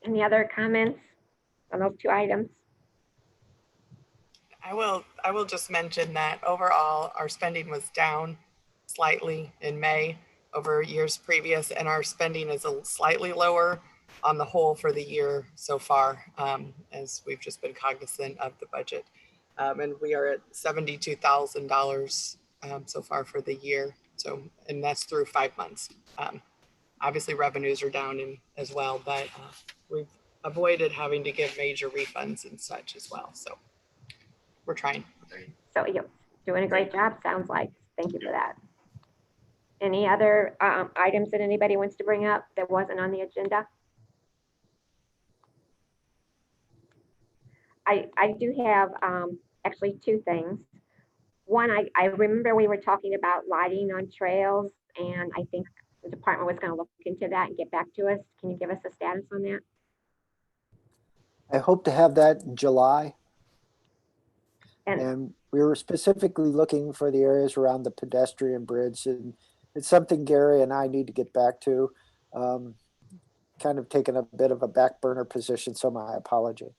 Any other comments on those two items? I will just mention that overall our spending was down slightly in May over years previous, and our spending is slightly lower on the whole for the year so far, as we've just been cognizant of the budget. And we are at $72,000 so far for the year. So, and that's through 5 months. Obviously revenues are down as well, but we've avoided having to give major refunds and such as well. So we're trying. So you're doing a great job, sounds like. Thank you for that. Any other items that anybody wants to bring up that wasn't on the agenda? I do have actually two things. One, I remember we were talking about lighting on trails, and I think the department was going to look into that and get back to us. Can you give us a status on that? I hope to have that in July. And And we were specifically looking for the areas around the pedestrian bridge, and it's something Gary and I need to get back to. Kind of taken a bit of a back burner position, so my apology.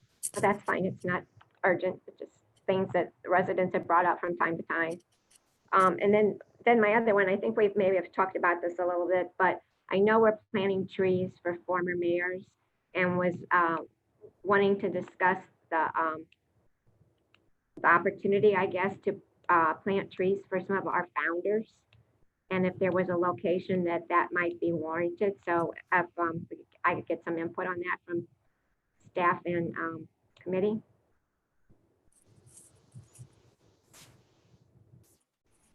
that's fine. It's not urgent. It's just things that residents have brought up from time to time. And then my other one, I think we maybe have talked about this a little bit, but I know we're planting trees for former mayors, and was wanting to discuss the opportunity, I guess, to plant trees for some of our founders, and if there was a location that might be warranted. So if I could get some input on that from staff and committee.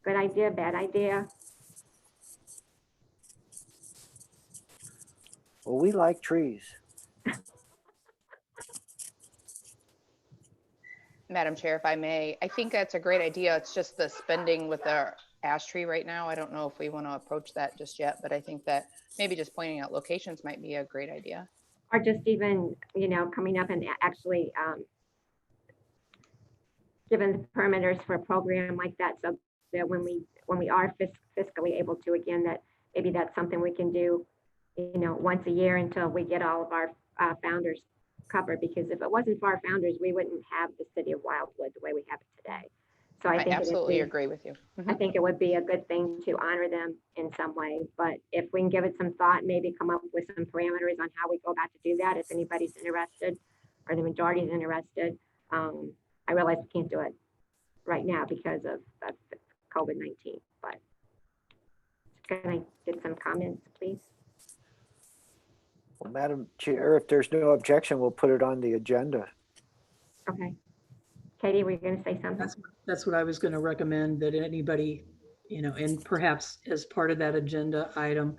Good idea, bad idea? Well, we like trees. Madam Chair, if I may, I think that's a great idea. It's just the spending with our ash tree right now. I don't know if we want to approach that just yet, but I think that maybe just pointing out locations might be a great idea. Or just even, you know, coming up and actually giving the perimeters for a program like that, so that when we are fiscally able to, again, that maybe that's something we can do, you know, once a year until we get all of our founders covered. Because if it wasn't for our founders, we wouldn't have the city of Wildwood the way we have it today. So I think absolutely agree with you. I think it would be a good thing to honor them in some way. But if we can give it some thought, maybe come up with some parameters on how we go about to do that, if anybody's interested or the majority is interested. I realize we can't do it right now because of COVID-19, but can I get some comments, please? Well, Madam Chair, if there's no objection, we'll put it on the agenda. Okay. Katie, were you going to say something? That's what I was going to recommend, that anybody, you know, and perhaps as part of that agenda item,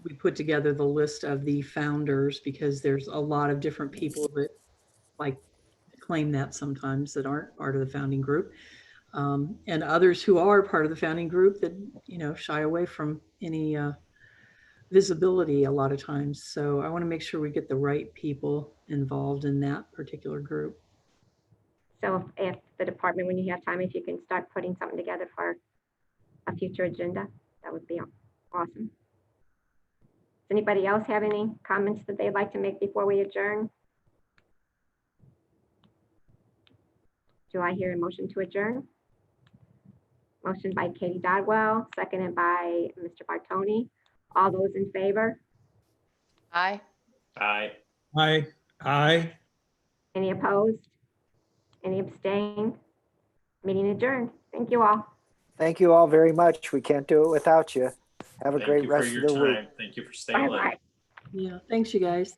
we put together the list of the founders, because there's a lot of different people that like claim that sometimes that aren't part of the founding group, and others who are part of the founding group that, you know, shy away from any visibility a lot of times. So I want to make sure we get the right people involved in that particular group. So if the department, when you have time, if you can start putting something together for a future agenda, that would be awesome. Does anybody else have any comments that they'd like to make before we adjourn? Do I hear a motion to adjourn? Motion by Katie Dodwell, seconded by Mr. Bartoni. All those in favor? Aye. Aye. Aye. Aye. Any opposed? Any abstain? Meeting adjourned. Thank you all. Thank you all very much. We can't do it without you. Have a Thank great you for rest your of the week. time. Thank you for staying late. Bye-bye. Yeah, thanks you guys.